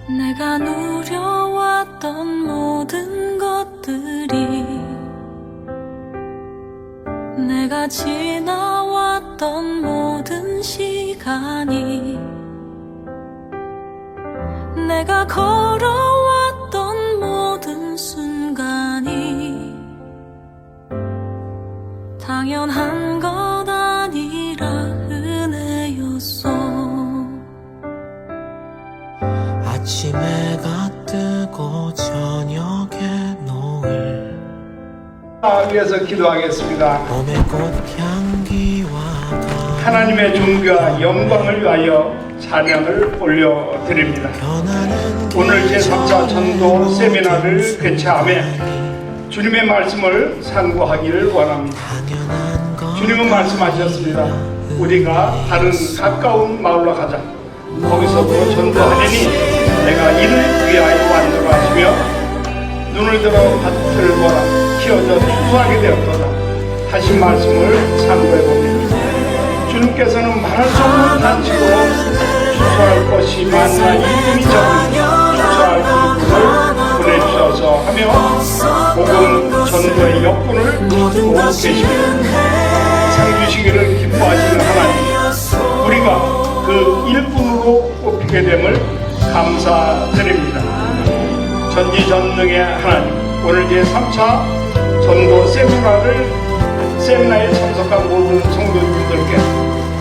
내가 누려왔던 모든 것들이, 내가 지나왔던 모든 시간이, 내가 걸어왔던 모든 순간이 당연한 것 아니라 은혜였어. 아침 해가 뜨고 저녁에 노을 위해서 기도하겠습니다. 봄의 꽃향기와 하나님의 존귀와 영광을 위하여 찬양을 올려드립니다. 오늘 제3차 전도 세미나를 개최하며 주님의 말씀을 상고하기를 원합니다. 주님은 말씀하셨습니다. 우리가 다른 가까운 마을로 가자. 거기서도 전도하려니 내가 이를 위하여 왔노라 하시며 눈을 들어 밭을 보라 키워져 추수하게 되었도다 하신 말씀을 상고해봅니다. 주님께서는 말할 수 없는 단식으로 추수할 것이 많으나 이분이 적은 추수할 그분을 보내주셔서 하며 복음 전도의 역군을 찾고 계십니다. 상 주시기를 기뻐하시는 하나님, 우리가 그 일꾼으로 뽑히게 됨을 감사드립니다. 전지전능의 하나님, 오늘 제3차 전도 세미나에 참석한 모든 성도님들께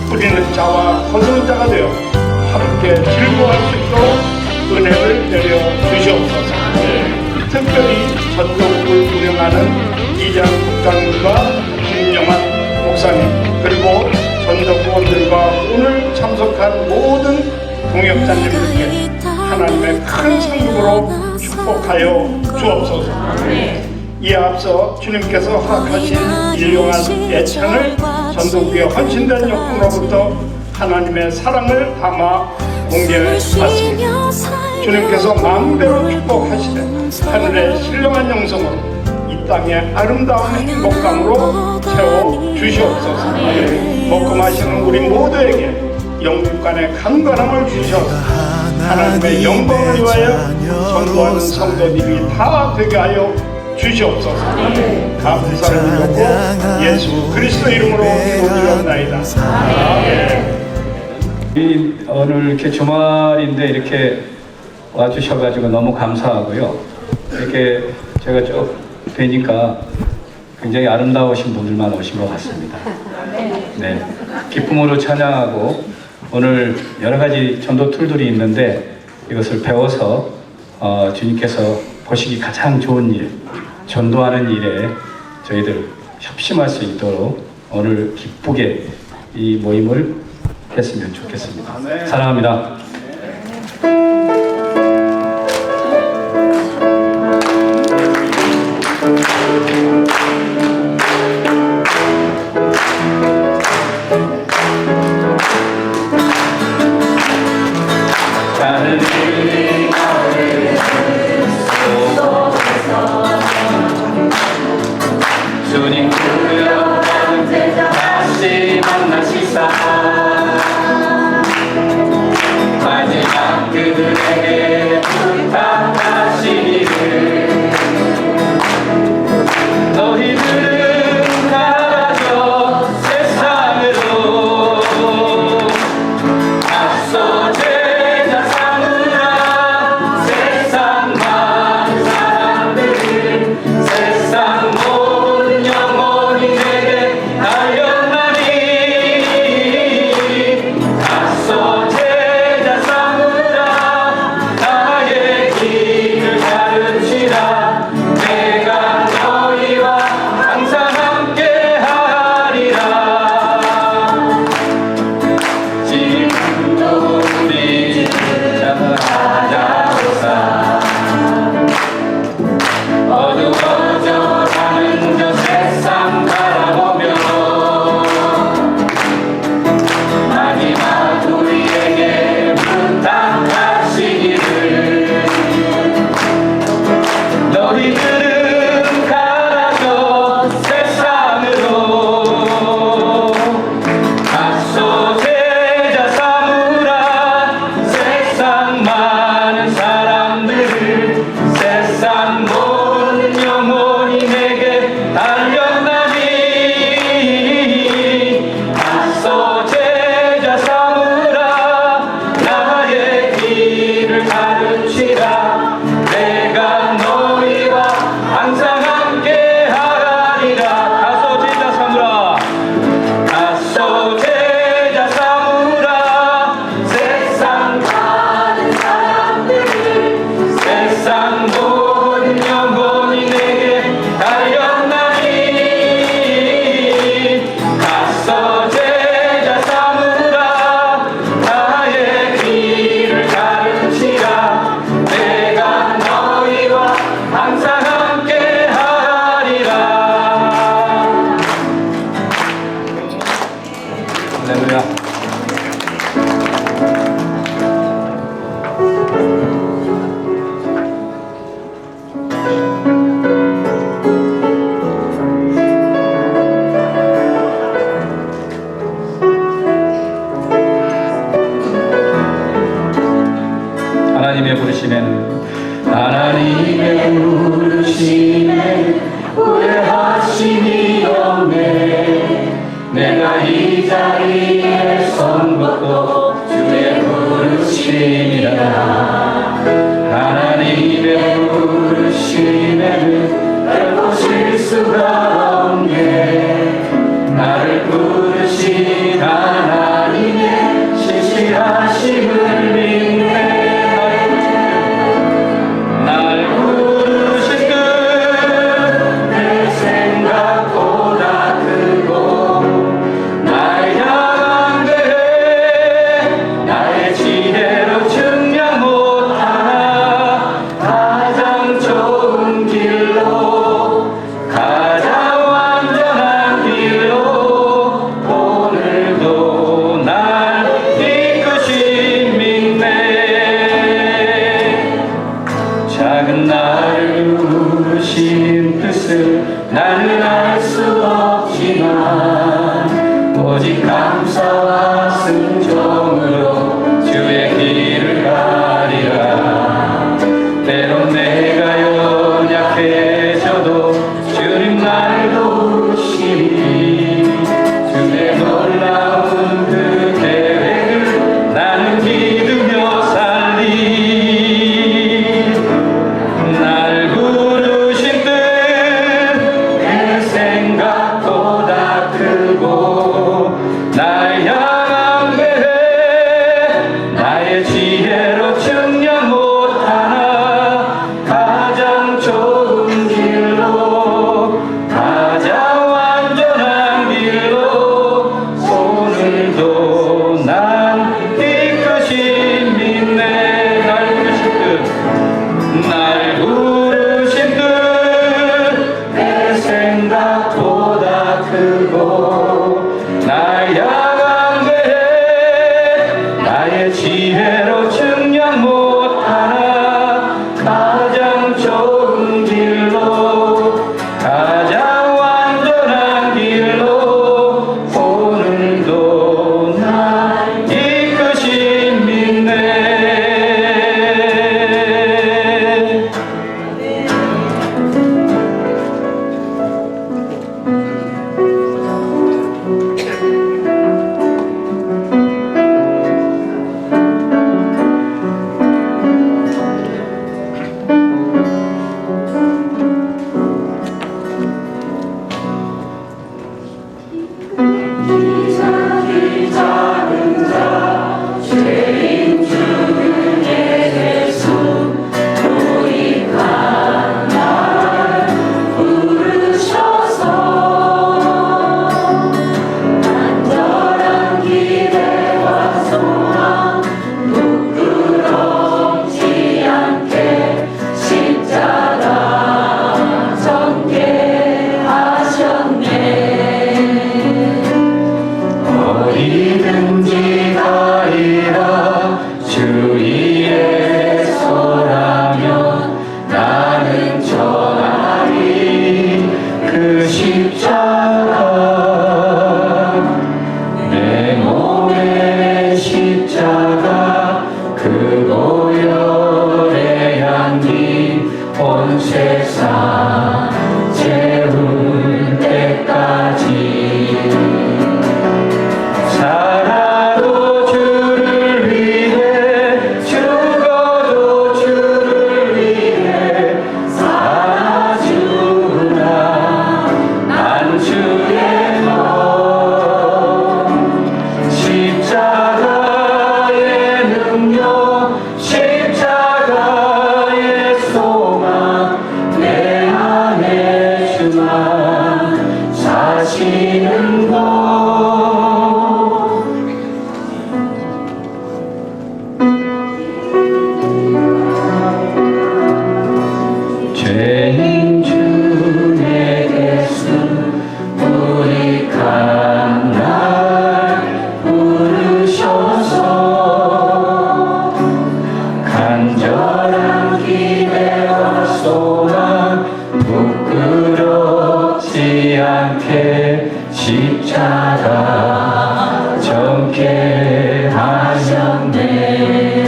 뿌리는 자와 거두는 자가 되어 함께 즐거워할 수 있도록 은혜를 내려 주시옵소서. 특별히 전도국을 운영하는 이장 국장님과 김영환 목사님, 그리고 전도부원들과 오늘 참석한 모든 동역자님들께 하나님의 큰 상급으로 축복하여 주옵소서. 이에 앞서 주님께서 허락하신 일용한 예찬을 전도국의 헌신된 역군으로부터 하나님의 사랑을 담아 공개받습니다. 주님께서 마음대로 축복하시되 하늘의 신령한 영성으로 이 땅의 아름다운 행복감으로 채워 주시옵소서. 먹고 마시는 우리 모두에게 영육간의 강건함을 주셔서 하나님의 영광을 위하여 전도하는 성도들이 다 되게 하여 주시옵소서. 감사를 드리고 예수 그리스도 이름으로 기도드리옵나이다. 아멘. 오늘 이렇게 주말인데 이렇게 와주셔가지고 너무 감사하고요. 이렇게 제가 쭉 뵈니까 굉장히 아름다우신 분들만 오신 것 같습니다. 네, 기쁨으로 찬양하고 오늘 여러 가지 전도 툴들이 있는데 이것을 배워서 주님께서 보시기 가장 좋은 일, 전도하는 일에 저희들 협심할 수 있도록 오늘 기쁘게 이 모임을 했으면 좋겠습니다. 사랑합니다. 주님 부여 다시 만나시사 마지막 그들에게 부탁하시기를 너희들은 가라져 세상으로 앞서 제자 삼으라 세상 많은 사람들을 세상 모든 영혼이 내게 달려나니 앞서 제자 삼으라 나의 길을 가르치라 내가 너희와 항상 함께하리라. 지금도 우리 찾아오사 어두워져 가는 저 세상 바라보며 마지막 우리에게 부탁하시기를 너희들은 가라져 세상으로 앞서 제자 삼으라 세상 많은 사람 하나님의 부르심에는 후회하심이 없네. 내가 이 자리에 선 것도 주의 부르심이라. 하나님의 부르심에는 결코 실수가 없네. 나를 부르신 하나님의 신실하심을 믿네. 날 부르신 뜻 내 생각보다 크고 날 향한 계획 나의 지혜로 증명 못하나. 가장 좋은 길로 가장 완전한 길로 오늘도 날 이끄신 믿네. 작은 나를 부르신 뜻을 나는 알 수 없지만 오직 감사와 순종으로 주의 길을 가리라. 때론 내가 연약해져도 주님 나를 도우시니 주의 놀라운 그 계획을 나는 믿으며 살리. 날 부르신 뜻 내 생각보다 크고 날 향한 계획 나의 지혜로 증명 못하나. 가장 좋은 길로 가장 완전한 길로 오늘도 난 이끄신 믿네. 날 부르신 뜻 내 생각보다 크고 날 향한 계획 나의 지혜로 증명 못하나. 가장 좋은 길로 가장 완전한 길로 오늘도 날 이끄신 믿네. 어디든지 가리라. 주 위에 서라면 나는 전하리. 그 십자가 내 몸의 십자가 그 보혈의 향기 온 세상 채울 때까지 살아도 주를 위해 죽어도 주를 위해 살아주라. 난 주의 것 십자가의 능력 십자가의 소망 내 안에 주만 사시는 것. 죄인 주 내게서 불이한 날 부르셔서 간절한 기대와 소망 부끄럽지 않게 십자가 정케 하셨네.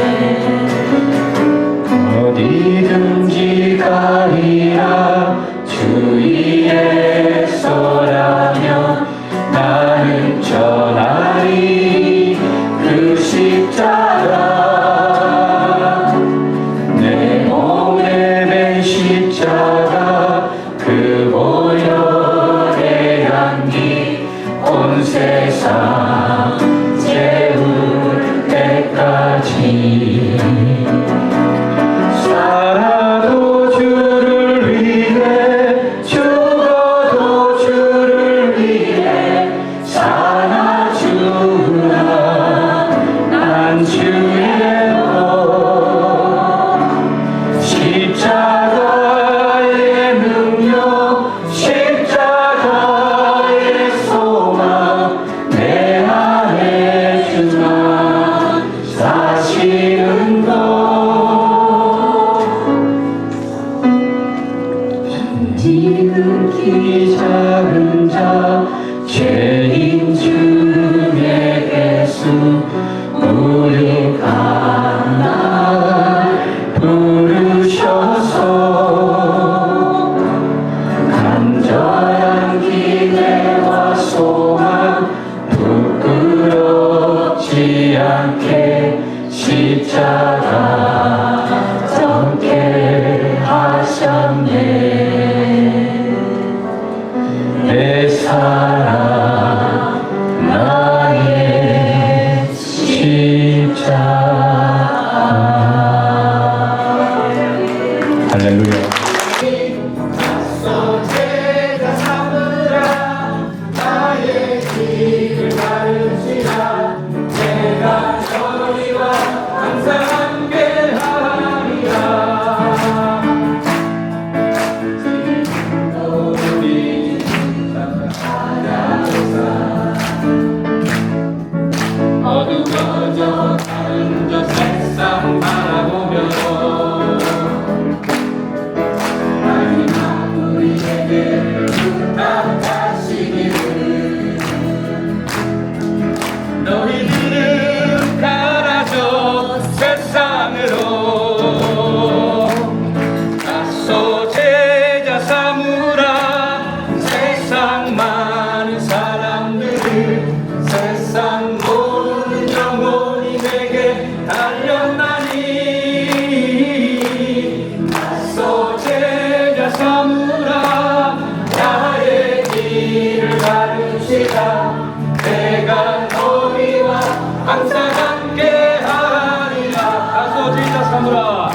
사무라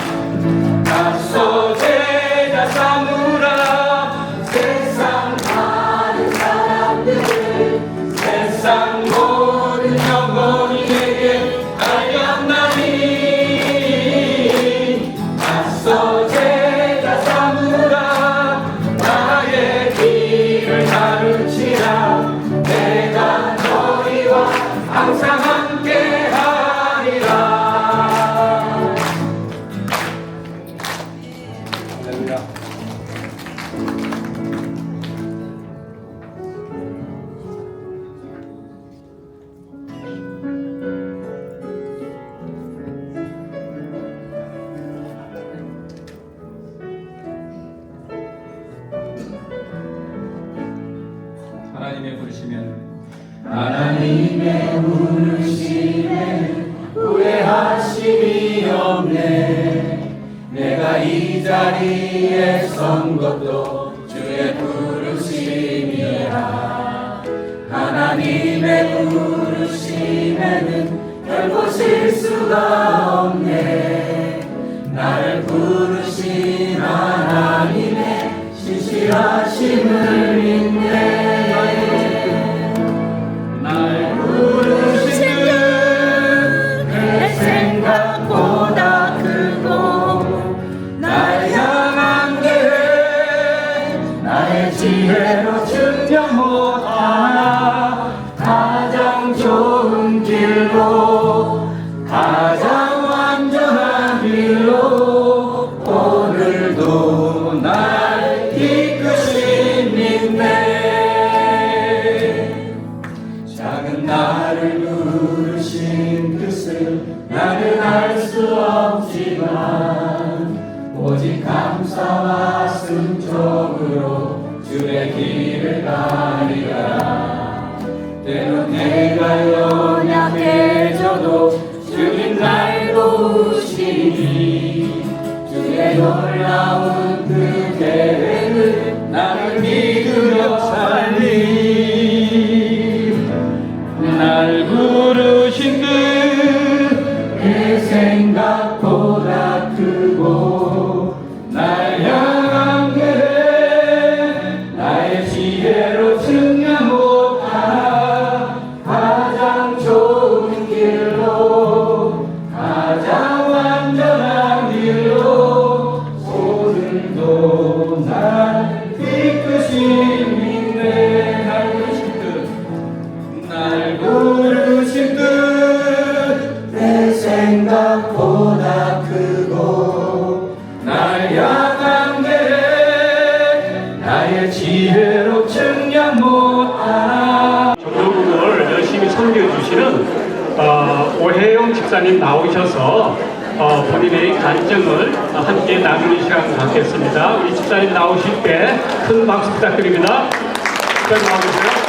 다소 제자 사무라 세상 많은 사람들 세상 모든 영혼이 내게 알렸나니 다소 제자 사무라 나의 길을 가르치라 내가 너희와 항상 함께하리라. 할렐루야. 하나님의 부르심에 후회하심이 없네. 내가 이 자리에 선 것도 주의 부르심이라. 하나님의 부르심에는 결코 실수가 없네. 나를 부르신 하나님의 신실하심을 믿네. 날 부르신 내 생각보다 크고 날 향한 게 나의 지혜로 증명 못하나 가장 좋은 길로 가장 완전한 길로 오늘도 날 이끄신 믿네. 작은 나를 부르신 뜻을 나는 알 수 없지만 오직 감사와 승적으로 주의 길을 가리라. 때론 내가 연약해져도 주님 날 도우시니 주의 놀라운 그 계획을 나를 믿으며 살리. 날 부르신 내 생각보다 크고 날 향한 게 나의 지혜로 증명 못하나 가장 좋은 길로 가장 완전한 길로 오늘도 날 이끄신 믿네. 날 부르신 뜻 내 생각보다 크고 날 향한 게 나의 지혜로 증명 못하나. 전도국을 열심히 섬겨주시는 오혜영 집사님 나오셔서 본인의 간증을 함께 나누는 시간 갖겠습니다. 우리 집사님 나오실 때 큰 박수 부탁드립니다. 집사님 나와주세요.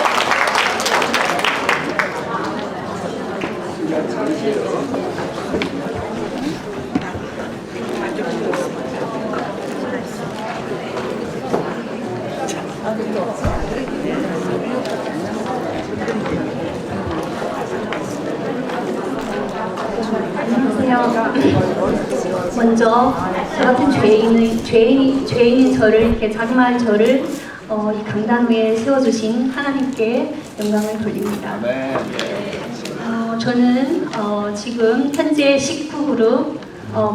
먼저 저 같은 죄인인 저를 이렇게 자그마한 저를 이 강단 위에 세워주신 하나님께 영광을 돌립니다. 저는 지금 현재 19그룹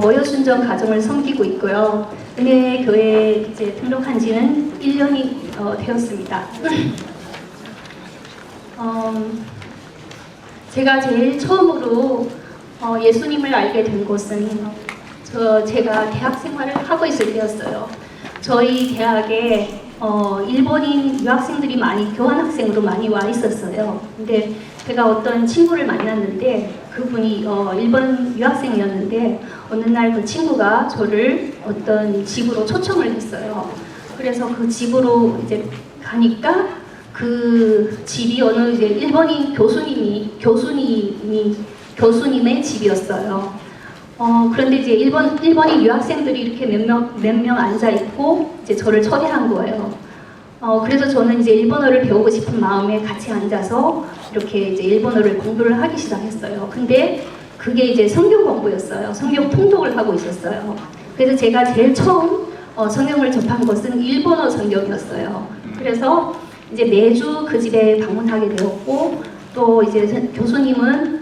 모여순정 가정을 섬기고 있고요. 은혜 교회에 이제 등록한 지는 1년이 되었습니다. 제가 제일 처음으로 예수님을 알게 된 곳은 제가 대학 생활을 하고 있을 때였어요. 저희 대학에 일본인 유학생들이 많이 교환학생으로 많이 와 있었어요. 근데 제가 어떤 친구를 만났는데 그분이 일본 유학생이었는데 어느 날 그 친구가 저를 어떤 집으로 초청을 했어요. 그래서 그 집으로 이제 가니까 그 집이 어느 이제 일본인 교수님의 집이었어요. 그런데 이제 일본인 유학생들이 이렇게 몇 명 앉아 있고 이제 저를 초대한 거예요. 그래서 저는 이제 일본어를 배우고 싶은 마음에 같이 앉아서 이렇게 이제 일본어를 공부를 하기 시작했어요. 근데 그 그게 이제 성경 공부였어요. 성경 통독을 하고 있었어요. 그래서 제가 제일 처음 성경을 접한 것은 일본어 성경이었어요. 그래서 이제 매주 그 집에 방문하게 되었고, 또 이제 교수님은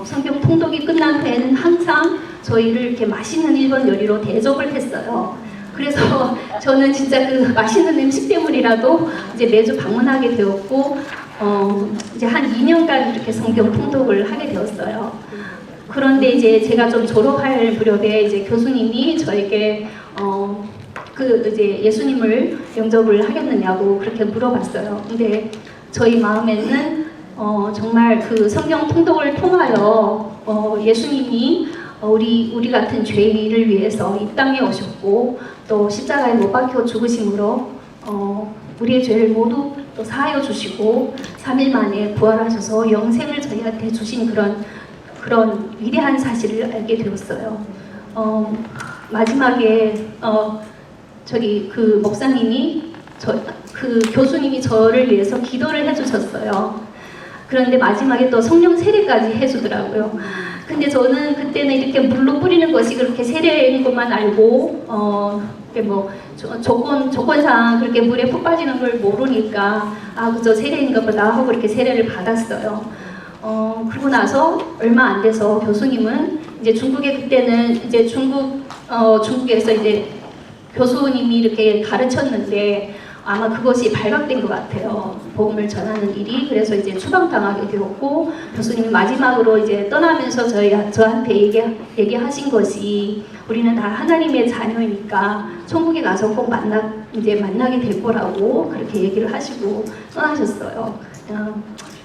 성경 통독이 끝난 후에는 항상 저희를 이렇게 맛있는 일본 요리로 대접을 했어요. 그래서 저는 진짜 그 맛있는 음식 때문이라도 이제 매주 방문하게 되었고, 이제 한 2년간 이렇게 성경 통독을 하게 되었어요. 그런데 이제 제가 좀 졸업할 무렵에 이제 교수님이 저에게 그 이제 예수님을 영접을 하겠느냐고 그렇게 물어봤어요. 근데 저희 마음에는 정말 그 성경 통독을 통하여 예수님이 우리 같은 죄인을 위해서 이 땅에 오셨고, 또 십자가에 못 박혀 죽으심으로 우리의 죄를 모두 또 사하여 주시고 3일 만에 부활하셔서 영생을 저희한테 주신 그런 위대한 사실을 알게 되었어요. 마지막에 저기 그 목사님이 그 교수님이 저를 위해서 기도를 해주셨어요. 그런데 마지막에 또 성령 세례까지 해주더라고요. 근데 저는 그때는 이렇게 물로 뿌리는 것이 그렇게 세례인 것만 알고 뭐 조건상 그렇게 물에 푹 빠지는 걸 모르니까 그저 세례인가 보다 하고 이렇게 세례를 받았어요. 그러고 나서 얼마 안 돼서 교수님은 이제 중국에 그때는 이제 중국에서 이제 교수님이 이렇게 가르쳤는데 아마 그것이 발각된 것 같아요. 복음을 전하는 일이. 그래서 이제 추방당하게 되었고, 교수님이 마지막으로 이제 떠나면서 저한테 얘기하신 것이, 우리는 다 하나님의 자녀이니까 천국에 가서 꼭 만나게 될 거라고 그렇게 얘기를 하시고 떠나셨어요.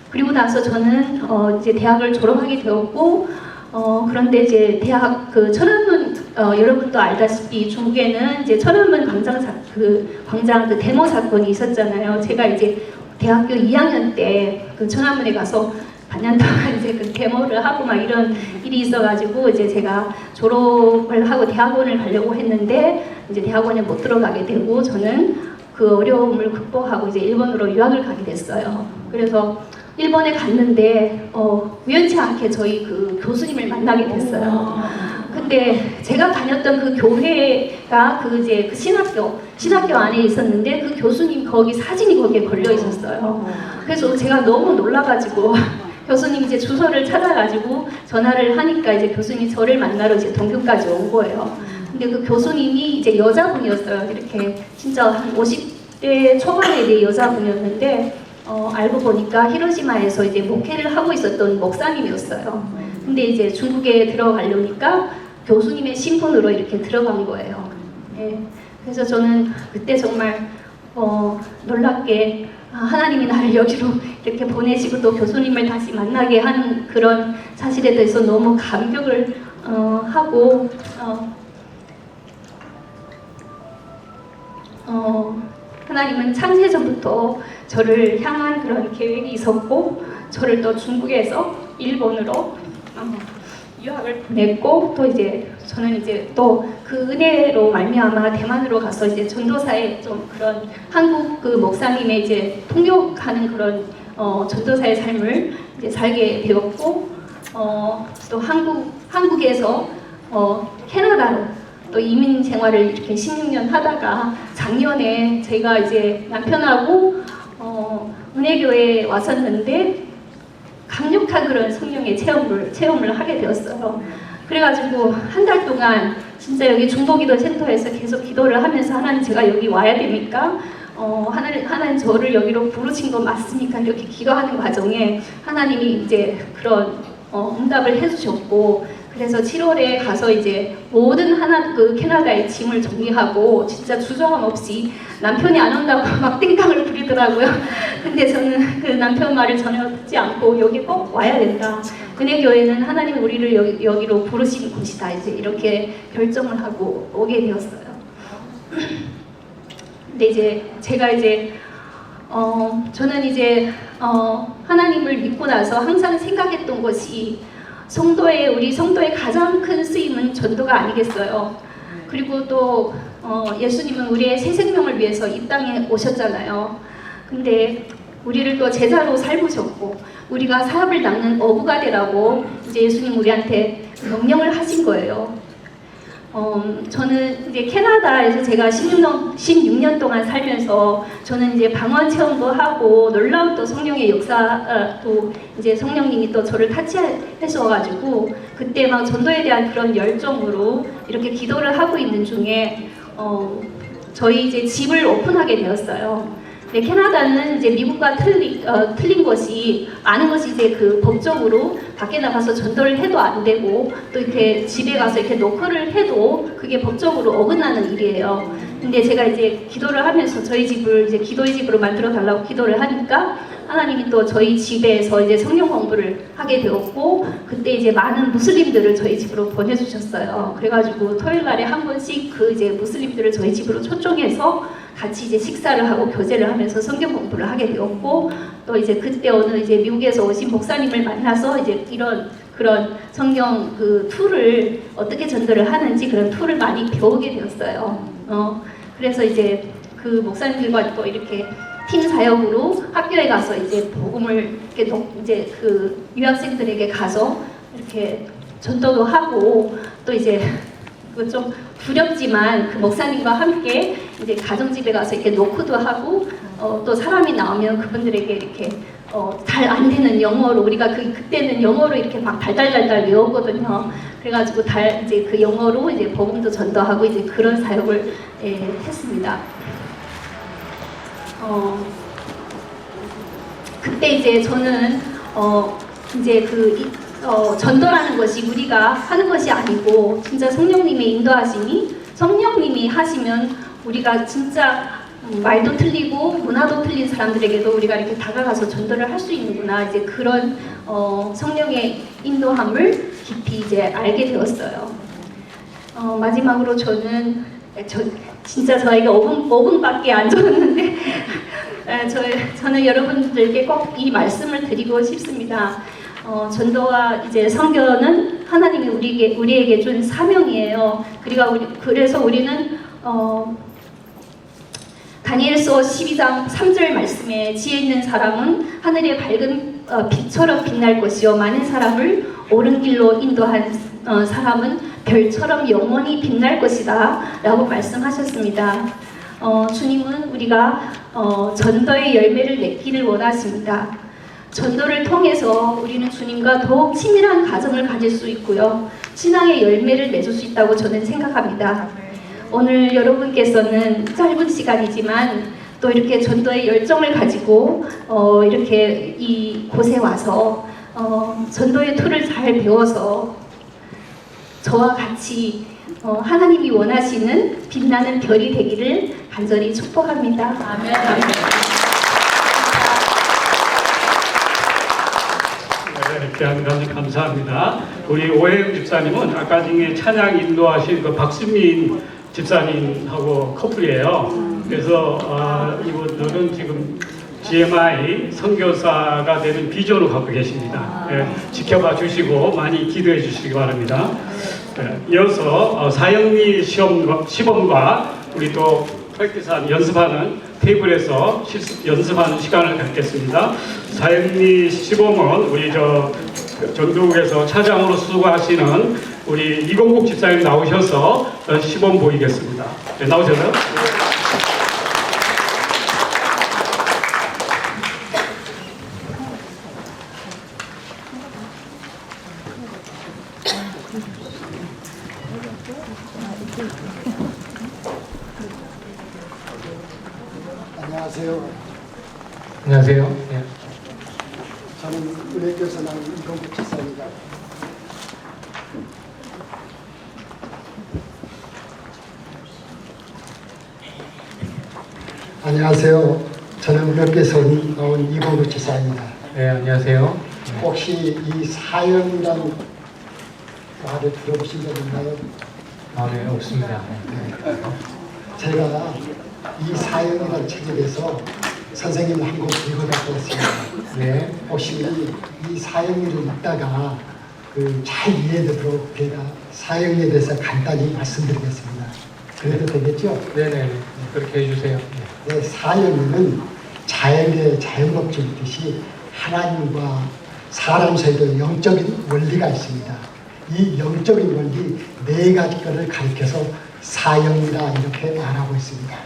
그리고 나서 저는 이제 대학을 졸업하게 되었고, 그런데 이제 대학 그 천안문 여러분도 알다시피 중국에는 이제 천안문 광장 그 데모 사건이 있었잖아요. 제가 이제 대학교 2학년 때 그 천안문에 가서 반년 동안 이제 그 데모를 하고 막 이런 일이 있어가지고 이제 제가 졸업을 하고 대학원을 가려고 했는데 이제 대학원에 못 들어가게 되고, 저는 그 어려움을 극복하고 이제 일본으로 유학을 가게 됐어요. 그래서 일본에 갔는데 우연치 않게 저희 그 교수님을 만나게 됐어요. 근데 제가 다녔던 그 교회가 그 신학교 안에 있었는데 그 교수님 거기 사진이 거기에 걸려 있었어요. 그래서 제가 너무 놀라가지고 교수님 이제 주소를 찾아가지고 전화를 하니까 이제 교수님이 저를 만나러 이제 동교까지 온 거예요. 근데 그 교수님이 이제 여자분이었어요. 이렇게 진짜 한 50대 초반에 이제 여자분이었는데 알고 보니까 히로시마에서 이제 목회를 하고 있었던 목사님이었어요. 근데 이제 중국에 들어가려니까 교수님의 신분으로 이렇게 들어간 거예요. 예. 그래서 저는 그때 정말 놀랍게 하나님이 나를 여기로 이렇게 보내시고 또 교수님을 다시 만나게 하는 그런 사실에 대해서 너무 감격을 하고 하나님은 창세전부터 저를 향한 그런 계획이 있었고, 저를 또 중국에서 일본으로 유학을 보냈고, 또 이제 저는 이제 또 그 은혜로 말미암아 대만으로 가서 이제 전도사의 좀 그런 한국 그 목사님의 이제 통역하는 그런 전도사의 삶을 이제 살게 되었고, 또 한국에서 캐나다로 또 이민 생활을 이렇게 16년 하다가 작년에 제가 이제 남편하고 은혜교회에 왔었는데 강력한 그런 성령의 체험을 하게 되었어요. 그래가지고 한 달 동안 진짜 여기 중보기도 센터에서 계속 기도를 하면서, 하나님 제가 여기 와야 됩니까? 하나님 저를 여기로 부르신 거 맞습니까? 이렇게 기도하는 과정에 하나님이 이제 그런 응답을 해주셨고, 그래서 7월에 가서 이제 모든 그 캐나다의 짐을 정리하고 진짜 주저함 없이, 남편이 안 온다고 막 땡깡을 부리더라고요. 근데 저는 그 남편 말을 전혀 듣지 않고 여기 꼭 와야 된다. 은혜교회는 하나님이 우리를 여기로 부르신 곳이다. 이제 이렇게 결정을 하고 오게 되었어요. 근데 이제 제가 이제 저는 이제 하나님을 믿고 나서 항상 생각했던 것이, 우리 성도의 가장 큰 쓰임은 전도가 아니겠어요. 그리고 또 예수님은 우리의 새 생명을 위해서 이 땅에 오셨잖아요. 근데 우리를 또 제자로 삶으셨고 우리가 사업을 닦는 어부가 되라고 이제 예수님 우리한테 명령을 하신 거예요. 저는 이제 캐나다에서 제가 16년 동안 살면서 저는 이제 방언 체험도 하고 놀라운 또 성령의 역사 또 이제 성령님이 또 저를 타치하셔가지고 그때 막 전도에 대한 그런 열정으로 이렇게 기도를 하고 있는 중에 저희 이제 집을 오픈하게 되었어요. 네, 캐나다는 이제 미국과 틀린 것이 아는 것이 이제 그 법적으로 밖에 나가서 전도를 해도 안 되고 또 이렇게 집에 가서 이렇게 노크를 해도 그게 법적으로 어긋나는 일이에요. 근데 제가 이제 기도를 하면서 저희 집을 이제 기도의 집으로 만들어 달라고 기도를 하니까 하나님이 또 저희 집에서 이제 성경 공부를 하게 되었고 그때 이제 많은 무슬림들을 저희 집으로 보내주셨어요. 그래가지고 토요일 날에 한 번씩 그 이제 무슬림들을 저희 집으로 초청해서 같이 이제 식사를 하고 교제를 하면서 성경 공부를 하게 되었고 또 이제 그때 어느 이제 미국에서 오신 목사님을 만나서 이제 그런 성경 그 툴을 어떻게 전도를 하는지 그런 툴을 많이 배우게 되었어요. 그래서 이제 그 목사님들과 또 이렇게 팀 사역으로 학교에 가서 이제 복음을 이렇게 이제 그 유학생들에게 가서 이렇게 전도도 하고 또 이제 그 좀 두렵지만 그 목사님과 함께 이제 가정집에 가서 이렇게 노크도 하고 또 사람이 나오면 그분들에게 이렇게 잘 안 되는 영어로 우리가 그때는 영어로 이렇게 막 달달달달 외우거든요. 그래가지고 이제 그 영어로 이제 복음도 전도하고 이제 그런 사역을 했습니다. 그때 이제 저는 이제 전도라는 것이 우리가 하는 것이 아니고 진짜 성령님의 인도하심이 성령님이 하시면 우리가 진짜 말도 틀리고 문화도 틀린 사람들에게도 우리가 이렇게 다가가서 전도를 할 수 있는구나 이제 그런 성령의 인도함을 깊이 이제 알게 되었어요. 마지막으로 저는 진짜 저에게 5분밖에 안 줬는데 저는 여러분들께 꼭 이 말씀을 드리고 싶습니다. 전도와 이제 선교는 하나님이 우리에게 준 사명이에요. 그래서 우리는 다니엘서 12장 3절 말씀에 지혜 있는 사람은 하늘의 밝은 빛처럼 빛날 것이요 많은 사람을 옳은 길로 인도한 사람은 별처럼 영원히 빛날 것이다 라고 말씀하셨습니다. 주님은 우리가 전도의 열매를 맺기를 원하십니다. 전도를 통해서 우리는 주님과 더욱 친밀한 가정을 가질 수 있고요. 신앙의 열매를 맺을 수 있다고 저는 생각합니다. 오늘 여러분께서는 짧은 시간이지만 또 이렇게 전도의 열정을 가지고 이렇게 이곳에 와서 전도의 툴을 잘 배워서 저와 같이 하나님이 원하시는 빛나는 별이 되기를 간절히 축복합니다. 아멘. 귀한 간증 감사합니다. 우리 오혜영 집사님은 아까 중에 찬양 인도하신 그 박수민 집사님하고 커플이에요. 그래서 이분들은 지금 GMI 선교사가 되는 비전을 갖고 계십니다. 지켜봐 주시고 많이 기도해 주시기 바랍니다. 이어서 사형리 시범과 우리 또 프랙티스한 연습하는 테이블에서 연습하는 시간을 갖겠습니다. 사형리 시범은 우리 전도국에서 차장으로 수고하시는 우리 이공국 집사님 나오셔서 시범 보이겠습니다. 네, 나오셔서. 안녕하세요. 안녕하세요. 네. 저는 은혜교사 나온 이공국 집사입니다. 안녕하세요. 저는 은혜교사 나온 이공국 집사입니다. 네, 안녕하세요. 혹시 이 사형이라는 말을 들어보신 적 있나요? 네, 없습니다. 제가 이 사형이라는 책에 대해서 선생님 한 권 읽어갖고 왔습니다. 네. 혹시 이 사형리를 읽다가 잘 이해되도록 제가 사형리에 대해서 간단히 말씀드리겠습니다. 그래도 되겠죠? 네네. 그렇게 해주세요. 네, 사형리는 자연의 자연법칙 있듯이 하나님과 사람 사이도 영적인 원리가 있습니다. 이 영적인 원리 네 가지 것을 가리켜서 사형이라 이렇게 말하고 있습니다.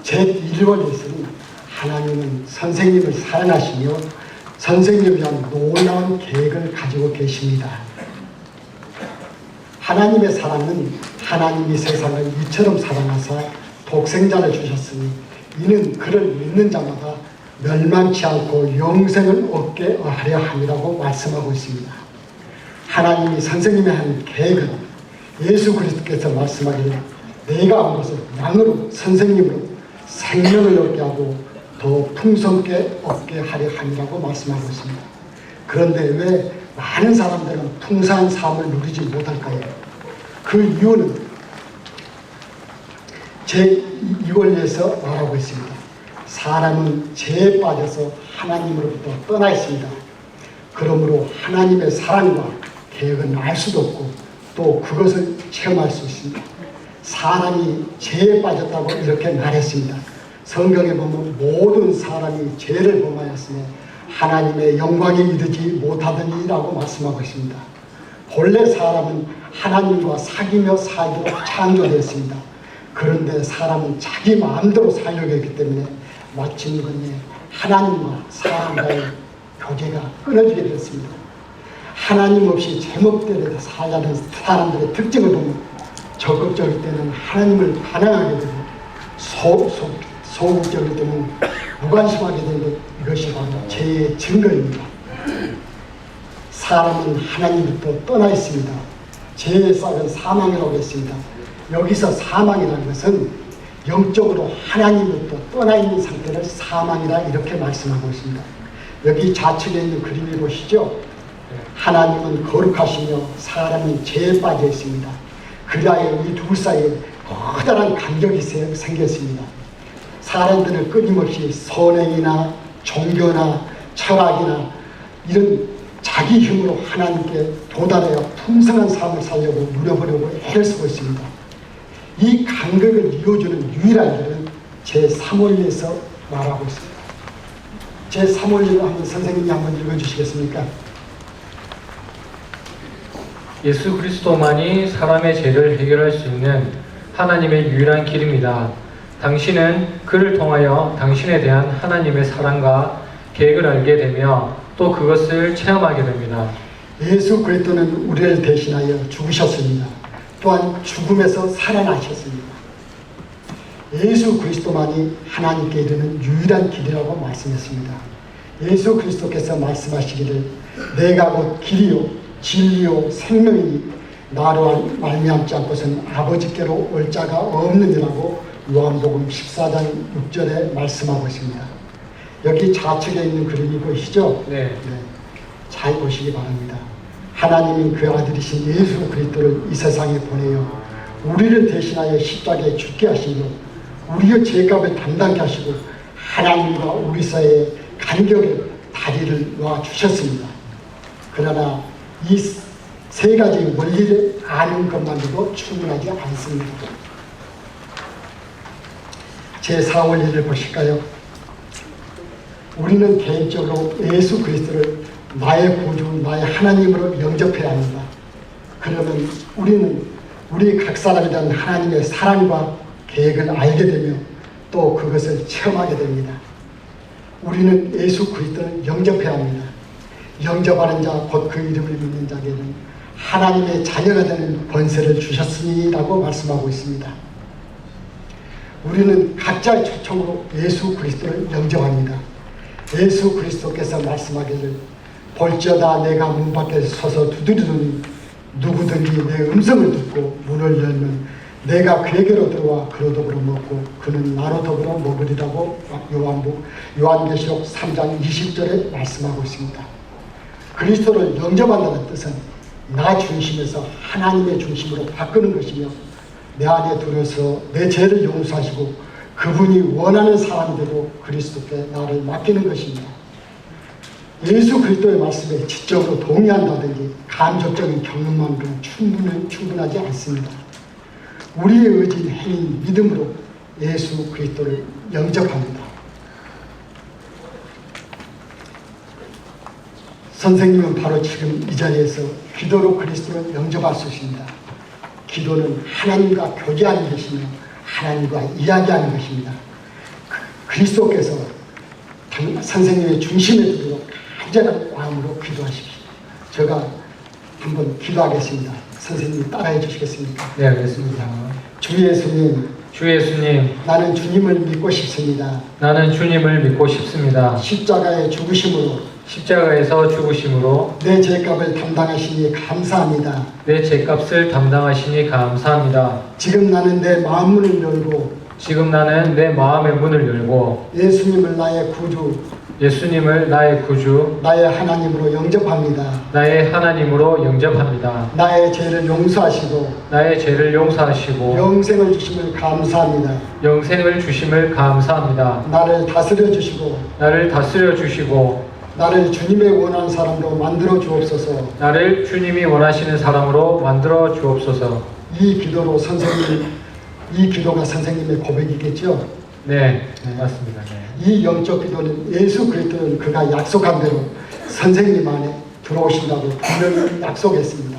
제1원에서는 하나님은 선생님을 사랑하시며 선생님을 위한 놀라운 계획을 가지고 계십니다. 하나님의 사랑은 하나님이 세상을 이처럼 사랑하사 독생자를 주셨으니 이는 그를 믿는 자마다 멸망치 않고 영생을 얻게 하려 함이라고 말씀하고 있습니다. 하나님이 선생님의 한 계획은 예수 그리스도께서 말씀하기를 내가 온 것을 양으로 선생님으로 생명을 얻게 하고 더 풍성하게 얻게 하려 함이라고 말씀하고 있습니다. 그런데 왜 많은 사람들은 풍성한 삶을 누리지 못할까요? 그 이유는 제2원리에서 말하고 있습니다. 사람은 죄에 빠져서 하나님으로부터 떠나 있습니다. 그러므로 하나님의 사랑과 계획은 알 수도 없고 또 그것을 체험할 수 있습니다. 사람이 죄에 빠졌다고 이렇게 말했습니다. 성경에 보면 모든 사람이 죄를 범하였으며 하나님의 영광에 이르지 못하더니라고 말씀하고 있습니다. 본래 사람은 하나님과 사귀며 살도록 창조되었습니다. 그런데 사람은 자기 마음대로 살려고 했기 때문에 마침내 하나님과 사람과의 교제가 끊어지게 됐습니다. 하나님 없이 제멋대로 살려는 사람들의 특징을 보면 적극적일 때는 하나님을 반항하게 되고 소극적일 때는 무관심하게 되는 이것이 바로 죄의 증거입니다. 사람은 하나님부터 떠나 있습니다. 죄의 싹은 사망이라고 했습니다. 여기서 사망이라는 것은 영적으로 하나님부터 떠나 있는 상태를 사망이라 이렇게 말씀하고 있습니다. 여기 좌측에 있는 그림을 보시죠. 하나님은 거룩하시며 사람은 죄에 빠져 있습니다. 그리하여 이 두 사이에 커다란 간격이 생겼습니다. 사람들은 끊임없이 선행이나 종교나 철학이나 이런 자기 힘으로 하나님께 도달하여 풍성한 삶을 살려고 누려보려고 애를 쓰고 있습니다. 이 간격을 이어주는 유일한 길은 제3원리에서 말하고 있습니다. 제3원리를 한번 선생님이 한번 읽어주시겠습니까? 예수 그리스도만이 사람의 죄를 해결할 수 있는 하나님의 유일한 길입니다. 당신은 그를 통하여 당신에 대한 하나님의 사랑과 계획을 알게 되며 또 그것을 체험하게 됩니다. 예수 그리스도는 우리를 대신하여 죽으셨습니다. 또한 죽음에서 살아나셨습니다. 예수 그리스도만이 하나님께 이르는 유일한 길이라고 말씀했습니다. 예수 그리스도께서 말씀하시기를 내가 곧 길이요 진리요 생명이니 나로 말미암지 않고서는 아버지께로 올 자가 없느니라고 요한복음 14장 6절에 말씀하고 있습니다. 여기 좌측에 있는 그림이 보이시죠? 네. 잘 보시기 바랍니다. 하나님은 그 아들이신 예수 그리스도를 이 세상에 보내어 우리를 대신하여 십자가에 죽게 하시고 우리의 죄값을 담당케 하시고 하나님과 우리 사이의 간격에 다리를 놓아 주셨습니다. 그러나 이 세 가지 원리를 아는 것만으로도 충분하지 않습니다. 제4원리를 보실까요? 우리는 개인적으로 예수 그리스도를 나의 구주, 나의 하나님으로 영접해야 합니다. 그러면 우리는 우리 각 사람에 대한 하나님의 사랑과 계획을 알게 되며 또 그것을 체험하게 됩니다. 우리는 예수 그리스도를 영접해야 합니다. 영접하는 자, 곧 그 이름을 믿는 자에게는 하나님의 자녀가 되는 권세를 주셨으니라고 말씀하고 있습니다. 우리는 각자의 초청으로 예수 그리스도를 영접합니다. 예수 그리스도께서 말씀하기를 볼지어다 내가 문 밖에 서서 두드리더니 누구든지 내 음성을 듣고 문을 열면 내가 그에게로 들어와 그로 더불어 먹고 그는 나로 더불어 먹으리라고 요한계시록 3장 20절에 말씀하고 있습니다. 그리스도를 영접한다는 뜻은 나 중심에서 하나님의 중심으로 바꾸는 것이며 내 안에 들어서 내 죄를 용서하시고 그분이 원하는 사람이 되고 그리스도께 나를 맡기는 것입니다. 예수 그리스도의 말씀에 지적으로 동의한다든지 감정적인 경험만으로는 충분하지 않습니다. 우리의 의지인 행인 믿음으로 예수 그리스도를 영접합니다. 선생님은 바로 지금 이 자리에서 기도로 그리스도를 영접할 수 있습니다. 기도는 하나님과 교제하는 것이며 하나님과 이야기하는 것입니다. 그리스도께서 선생님의 중심에 두고 간절한 마음으로 기도하십시오. 제가 한번 기도하겠습니다. 선생님이 따라해 주시겠습니까? 네, 알겠습니다. 주 예수님, 주 예수님, 나는 주님을 믿고 싶습니다. 나는 주님을 믿고 싶습니다. 십자가의 죽으심으로 십자가에서 죽으심으로 내 죄값을 담당하시니 감사합니다. 내 죄값을 담당하시니 감사합니다. 지금 나는 내 마음문을 열고 지금 나는 내 마음의 문을 열고 예수님을 나의 구주, 예수님을 나의 구주, 나의 하나님으로 영접합니다. 나의 하나님으로 영접합니다. 나의 죄를 용서하시고 나의 죄를 용서하시고 영생을 주심을 감사합니다. 영생을 주심을 감사합니다. 나를 다스려 주시고 나를 다스려 주시고 나를 주님의 원하는 사람으로 만들어 주옵소서. 나를 주님이 원하시는 사람으로 만들어 주옵소서. 이 기도가 선생님의 고백이겠죠? 네, 맞습니다. 네. 이 영적 기도는 예수 그리스도는 그가 약속한 대로 선생님 안에 들어오신다고 분명히 약속했습니다.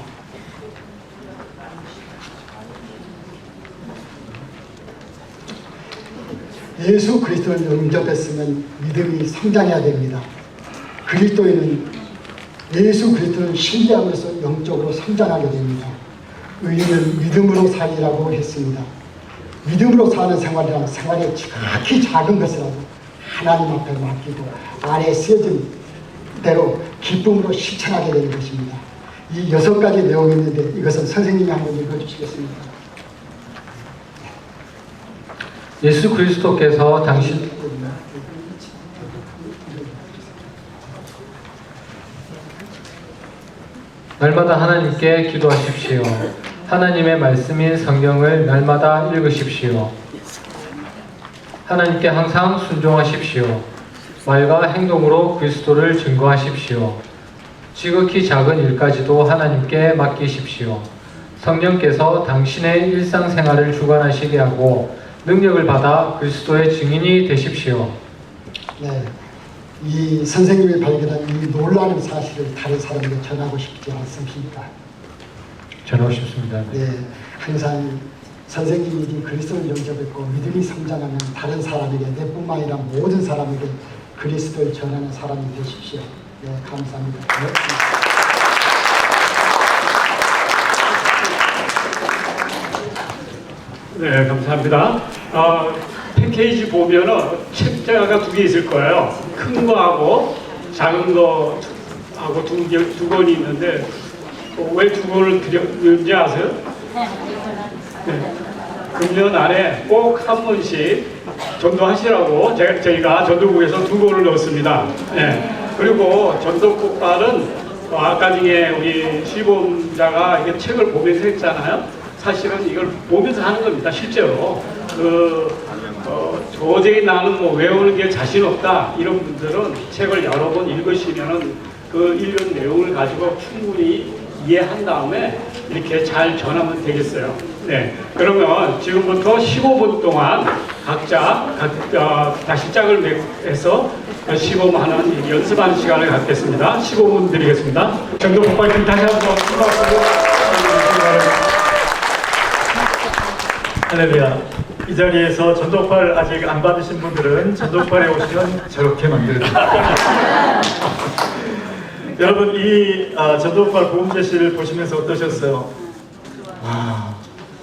예수 그리스도를 영접했으면 믿음이 성장해야 됩니다. 예수 그리스도를 신뢰함으로써 영적으로 성장하게 됩니다. 의인은 믿음으로 살리라고 했습니다. 믿음으로 사는 생활이란 생활의 지극히 작은 것이라도 하나님 앞에 맡기고 아래에 쓰여진 대로 기쁨으로 실천하게 되는 것입니다. 이 6가지 내용이 있는데 이것은 선생님이 한번 읽어주시겠습니까? 예수 그리스도께서 당신 날마다 하나님께 기도하십시오. 하나님의 말씀인 성경을 날마다 읽으십시오. 하나님께 항상 순종하십시오. 말과 행동으로 그리스도를 증거하십시오. 지극히 작은 일까지도 하나님께 맡기십시오. 성령께서 당신의 일상생활을 주관하시게 하고 능력을 받아 그리스도의 증인이 되십시오. 네, 이 선생님이 발견한 이 놀라운 사실을 다른 사람에게 전하고 싶지 않습니까? 전하고 싶습니다. 네, 항상 선생님이 그리스도를 영접했고 믿음이 성장하면 다른 사람에게 내뿐만 아니라 모든 사람에게 그리스도를 전하는 사람이 되십시오. 네, 감사합니다. 네, 감사합니다. 패키지 보면은 책자가 2개 있을 거예요. 큰 거하고 작은 거하고 두 권이 있는데 왜 2권을 드렸는지 아세요? 네. 금년 안에 꼭 한 번씩 전도하시라고 저희가 전도국에서 2권을 넣었습니다. 네. 그리고 전도국발은 아까 중에 우리 시범자가 이게 책을 보면서 했잖아요. 사실은 이걸 보면서 하는 겁니다. 실제로 도저히 나는 뭐 외우는 게 자신 없다 이런 분들은 책을 여러 번 읽으시면은 그 읽은 내용을 가지고 충분히 이해한 다음에 이렇게 잘 전하면 되겠어요. 네, 그러면 지금부터 15분 동안 각자 다시 짝을 해서 시범하는 연습하는 시간을 갖겠습니다. 15분 드리겠습니다. 전도 폭발팀 다시 한번 수고하시고 할렐루야. 이 자리에서 전도팔 아직 안 받으신 분들은 전도팔에 오시면 저렇게 만들어집니다. 여러분 이 전도팔 보험제시를 보시면서 어떠셨어요? 와,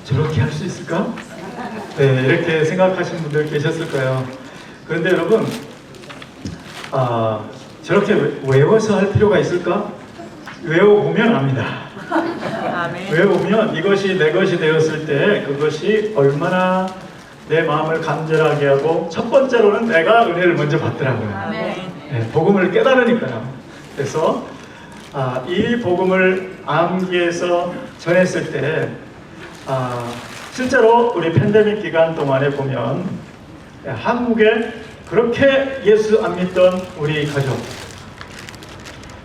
저렇게 할 수 있을까? 네, 이렇게 생각하시는 분들 계셨을 거예요. 그런데 여러분 저렇게 외워서 할 필요가 있을까? 외워보면 압니다. 외워보면 이것이 내 것이 되었을 때 그것이 얼마나 내 마음을 간절하게 하고 첫 번째로는 내가 은혜를 먼저 받더라고요. 네, 복음을 깨달으니까요. 그래서 이 복음을 암기해서 전했을 때 실제로 우리 팬데믹 기간 동안에 보면 한국에 그렇게 예수 안 믿던 우리 가족,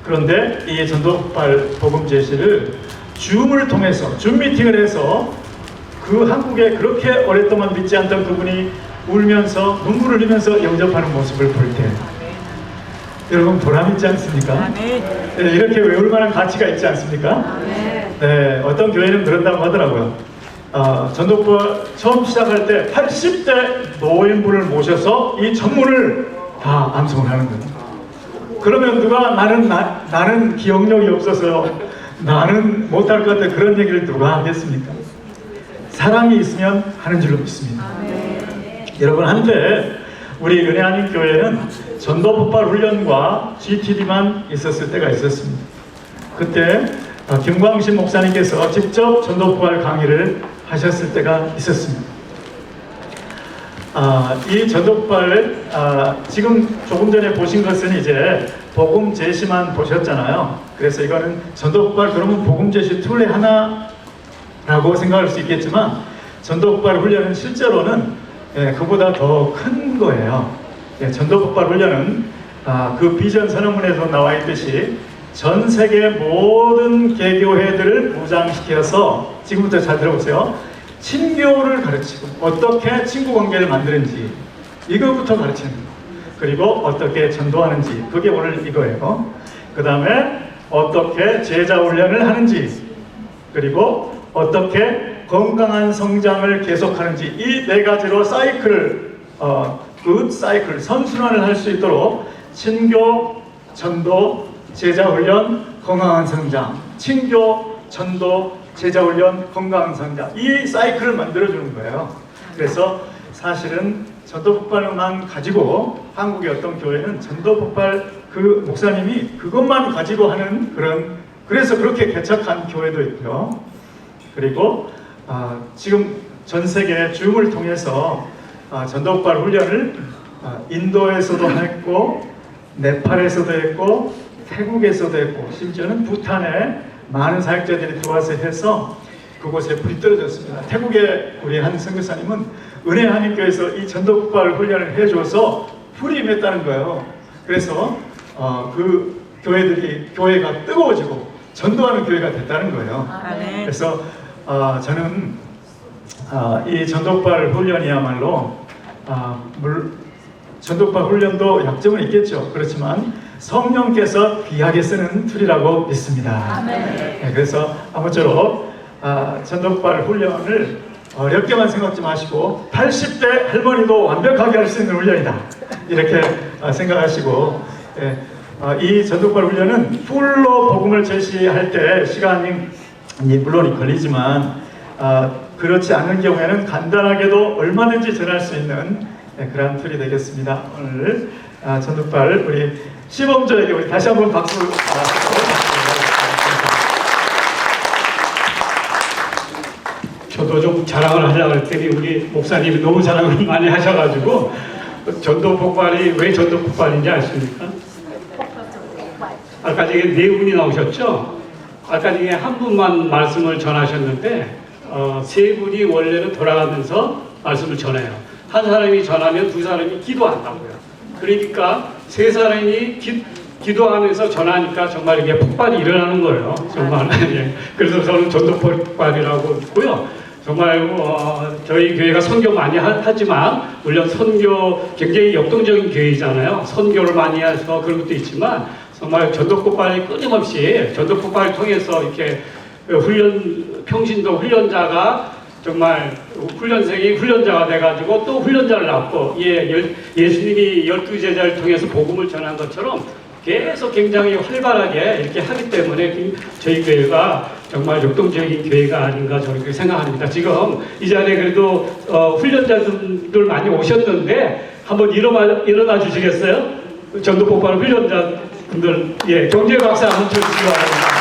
그런데 이 전도발 복음 제시를 줌을 통해서 줌 미팅을 해서 그 한국에 그렇게 오랫동안 믿지 않던 그분이 울면서 눈물을 흘리면서 영접하는 모습을 볼 때 여러분 보람 있지 않습니까? 네, 이렇게 외울 만한 가치가 있지 않습니까? 네, 어떤 교회는 그런다고 하더라고요. 전도부 처음 시작할 때 80대 노인분을 모셔서 이 전문을 다 암송을 하는 거예요. 그러면 누가 나는 기억력이 없어서 나는 못할 것 같아 그런 얘기를 누가 하겠습니까? 사랑이 있으면 하는 줄로 믿습니다. 여러분, 한때 우리 은혜 아닌 교회는 전도 폭발 훈련과 GTD만 있었을 때가 있었습니다. 그때 김광신 목사님께서 직접 전도 폭발 강의를 하셨을 때가 있었습니다. 이 전도 폭발을 지금 조금 전에 보신 것은 이제 복음 제시만 보셨잖아요. 그래서 이거는 전도 폭발 그러면 복음 제시 툴의 하나라고 생각할 수 있겠지만 전도 폭발 훈련은 실제로는 그보다 더 큰 거예요. 전도 폭발 훈련은 그 비전 선언문에서 나와 있듯이 전 세계 모든 개교회들을 무장시켜서 지금부터 잘 들어보세요. 친교를 가르치고 어떻게 친구 관계를 만드는지 이거부터 가르치는 거. 그리고 어떻게 전도하는지 그게 오늘 이거예요. 그 다음에 어떻게 제자 훈련을 하는지 그리고 어떻게 건강한 성장을 계속하는지 이 네 가지로 사이클을 그 사이클 선순환을 할 수 있도록 친교, 전도, 제자 훈련, 건강한 성장, 친교, 전도, 제자 훈련, 건강한 성장 이 사이클을 만들어주는 거예요. 그래서 사실은 전도 폭발만 가지고 한국의 어떤 교회는 전도 폭발 그 목사님이 그것만 가지고 하는 그래서 그렇게 개척한 교회도 있고요. 그리고 지금 전 세계 줌을 통해서 전도 폭발 훈련을 인도에서도 했고 네팔에서도 했고 태국에서도 했고 심지어는 부탄에 많은 사역자들이 들어와서 해서 그곳에 불이 떨어졌습니다. 태국의 우리 한 선교사님은 은혜 한인교회에서 이 전도 폭발 훈련을 해줘서 불이 임했다는 거예요. 그래서 그 교회가 뜨거워지고 전도하는 교회가 됐다는 거예요. 그래서 저는 이 전도폭발 훈련이야말로 전도폭발 훈련도 약점은 있겠죠. 그렇지만 성령께서 귀하게 쓰는 툴이라고 믿습니다. 네, 그래서 아무쪼록 전도폭발 훈련을 어렵게만 생각지 마시고 80대 할머니도 완벽하게 할 수 있는 훈련이다 이렇게 생각하시고 이 전도폭발 훈련은 풀로 복음을 제시할 때 시간이 물론 걸리지만 그렇지 않은 경우에는 간단하게도 얼마든지 전할 수 있는 그런 툴이 되겠습니다. 오늘 전도폭발 우리 시범조에게 우리 다시 한번 박수. 저도 좀 자랑을 하려고 했더니 우리 목사님이 너무 자랑을 많이 하셔가지고 전도 폭발이 왜 전도 폭발인지 아십니까? 아까 전에 네 분이 나오셨죠? 아까 전에 한 분만 말씀을 전하셨는데 세 분이 원래는 돌아가면서 말씀을 전해요. 한 사람이 전하면 두 사람이 기도한다고요. 그러니까 세 사람이 기도하면서 전하니까 정말 이게 폭발이 일어나는 거예요. 정말. 그래서 저는 전도 폭발이라고 했고요. 정말 저희 교회가 선교 많이 하지만 물론 선교 굉장히 역동적인 교회잖아요. 선교를 많이 해서 그런 것도 있지만 정말 전도 폭발이 끊임없이 전도 폭발을 통해서 이렇게 평신도 훈련자가 정말 훈련생이 훈련자가 돼가지고 또 훈련자를 낳고 예수님이 12제자를 통해서 복음을 전한 것처럼 계속 굉장히 활발하게 이렇게 하기 때문에 저희 교회가 정말 역동적인 교회가 아닌가 저는 그렇게 생각합니다. 지금 이 자리에 그래도 훈련자들 많이 오셨는데 한번 일어나 주시겠어요? 전도 폭발 훈련자분들 경제 박수 한번 쳐주시기 바랍니다.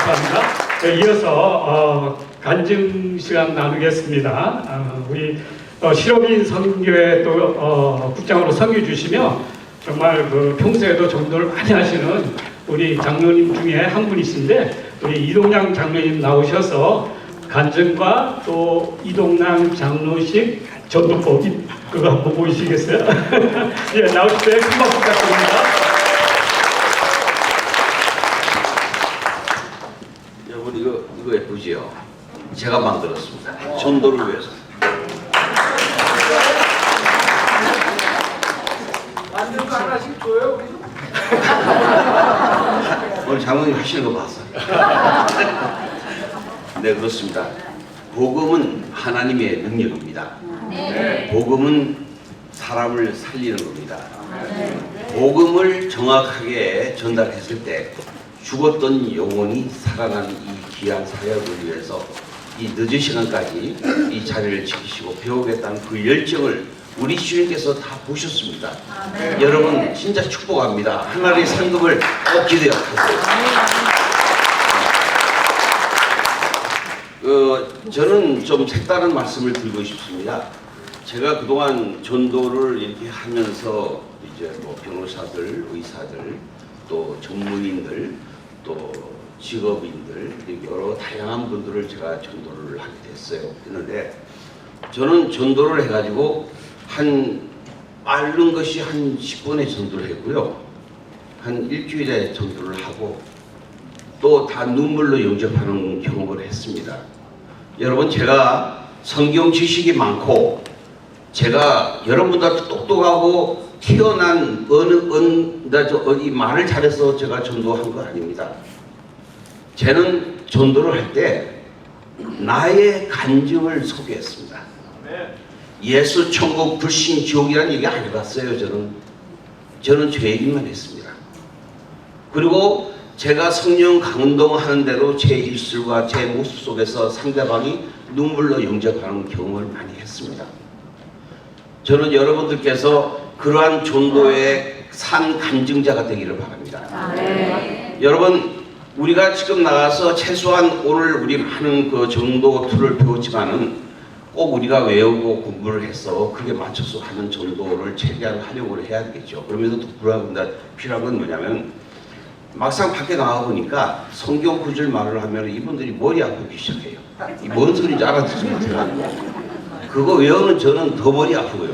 감사합니다. 이어서 간증 시간 나누겠습니다. 우리 실업인 선교회 또 국장으로 섬겨 주시며 정말 평소에도 전도를 많이 하시는 우리 장로님 중에 한 분이신데 우리 이동양 장로님 나오셔서 간증과 또 이동양 장로식 전도법 그거 한번 보이시겠어요? 나오실 때 큰 박수 부탁드립니다. 여러분 이거 예쁘지요? 제가 만들었습니다. 전도를 위해서. 장모님 하시는 거 봤어요. 네, 그렇습니다. 복음은 하나님의 능력입니다. 복음은 사람을 살리는 겁니다. 복음을 정확하게 전달했을 때 죽었던 영혼이 살아난 이 귀한 사역을 위해서 이 늦은 시간까지 이 자리를 지키시고 배우겠다는 그 열정을 우리 주님께서 다 보셨습니다. 여러분 진짜 축복합니다. 하나님의 상급을 꼭 기대하세요. 저는 좀 색다른 말씀을 드리고 싶습니다. 제가 그동안 전도를 이렇게 하면서 이제 뭐 변호사들, 의사들, 또 전무인들, 또 직업인들 여러 다양한 분들을 제가 전도를 하게 됐어요. 했는데 저는 전도를 해가지고 한 빠른 것이 한 10분에 전도를 했고요. 한 일주일에 전도를 하고 또 다 눈물로 영접하는 경험을 했습니다. 여러분 제가 성경 지식이 많고 제가 여러분보다 똑똑하고 튀어난 이 말을 잘해서 제가 전도한 거 아닙니다. 저는 전도를 할 때 나의 간증을 소개했습니다. 예수, 천국, 불신, 지옥이라는 얘기 안 해봤어요. 저는 제 얘기만 했습니다. 그리고 제가 성령 강운동하는 대로 제 입술과 제 모습 속에서 상대방이 눈물로 영접하는 경험을 많이 했습니다. 저는 여러분들께서 그러한 전도의 산 간증자가 되기를 바랍니다. 여러분 우리가 지금 나가서 최소한 오늘 우리 많은 그 전도 툴을 배웠지만은 꼭 우리가 외우고 공부를 해서 그게 맞춰서 하는 전도를 최대한 하려고 해야 되겠죠. 그러면서 또 필요한 건 뭐냐면 막상 밖에 나가 보니까 성경 구절 말을 하면 이분들이 머리 아프기 시작해요. 이 뭔 소리인지 알아듣지 못해요. 그거 외우는 저는 더 머리 아프고요.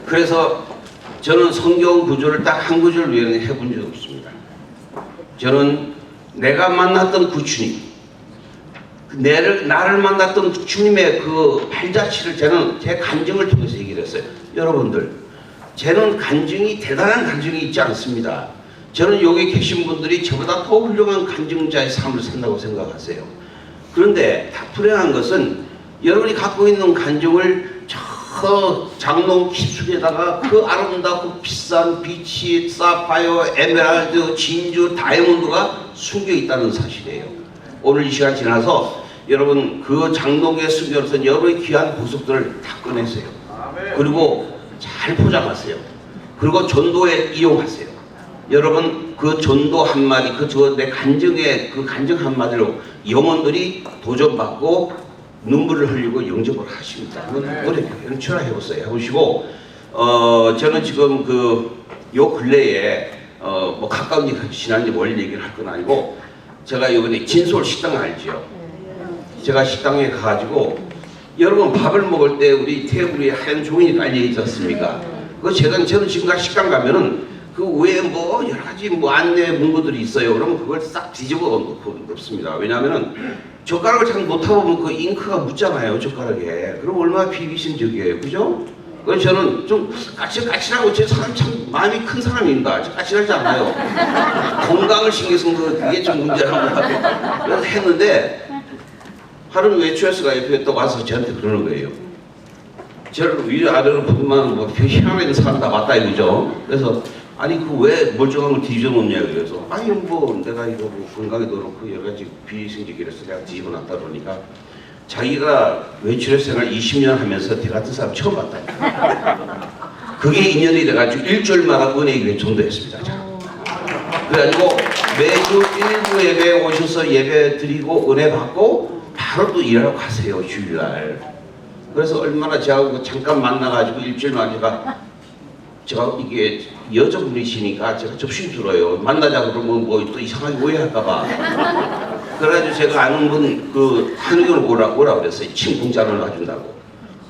그래서 저는 성경 구절을 딱 한 구절 외에는 해본 적 없습니다. 저는 내가 만났던 그 주님, 나를 만났던 그 주님의 그 발자취를 저는 제 간증을 통해서 얘기를 했어요. 여러분들, 저는 간증이 대단한 간증이 있지 않습니다. 저는 여기 계신 분들이 저보다 더 훌륭한 간증자의 삶을 산다고 생각하세요. 그런데 다 불행한 것은 여러분이 갖고 있는 간증을 저 장롱 깊숙에다가 그 아름답고 비싼 비치, 사파이어, 에메랄드, 진주, 다이아몬드가 숨겨 있다는 사실이에요. 오늘 이 시간 지나서 여러분 그 장롱에 숨겨놓은 여러분의 귀한 보석들을 다 꺼내세요. 그리고 잘 포장하세요. 그리고 전도에 이용하세요. 여러분 그 전도 한마디, 내 간증의 그 간증 한마디로 영혼들이 도전받고 눈물을 흘리고 영접을 하십니다. 그건 출하해보세요. 해보시고 저는 지금 요 근래에 뭐 가까운 지난지 멀리 얘기를 할 건 아니고 제가 이번에 진솔 식당 알죠? 제가 식당에 가가지고 여러분 밥을 먹을 때 우리 테이블에 하얀 종이 깔려 있지 않습니까? 저는 지금까지 식당 가면은 그 외에 뭐 여러 가지 뭐 안내 문구들이 있어요. 그러면 그걸 싹 뒤집어 놓습니다. 왜냐하면은 젓가락을 잘 놓다 보면 그 잉크가 묻잖아요, 젓가락에. 그럼 얼마나 비기심적이에요, 그죠? 그래서 저는 좀 까칠하고 제 사람 참 마음이 큰 사람입니다. 까칠하지 않아요. 건강을 신경 쓴 이게 좀 문제라고 그래서 했는데 하루는 외출해서가 옆에 또 와서 저한테 그러는 거예요. 저를 위아래로 보면 뭐 희한한 사람 다 맞다 이거죠. 그래서 아니 그 왜 멀쩡한 걸 뒤집어 놓냐 그래서 아니 뭐 내가 이거 뭐 건강에도 그렇고 여러 가지 비위생적이라서 내가 뒤집어 놨다 그러니까 자기가 외출의 생활 20년 하면서 대 같은 사람 처음 봤다. 그게 인연이 돼가지고 일주일마다 은혜교회 전도했습니다. 그래가지고 매주 일부 예배에 오셔서 예배 드리고 은혜 받고 바로 또 일하러 가세요, 주일날. 그래서 얼마나 제가 잠깐 만나가지고 일주일 만에 제가 이게 여자분이시니까 제가 접심스러워요. 만나자 그러면 뭐 또 이상하게 오해할까봐. 그래가지고 제가 아는 분 한의원을 오라 그랬어요. 침 공짜로 놔준다고.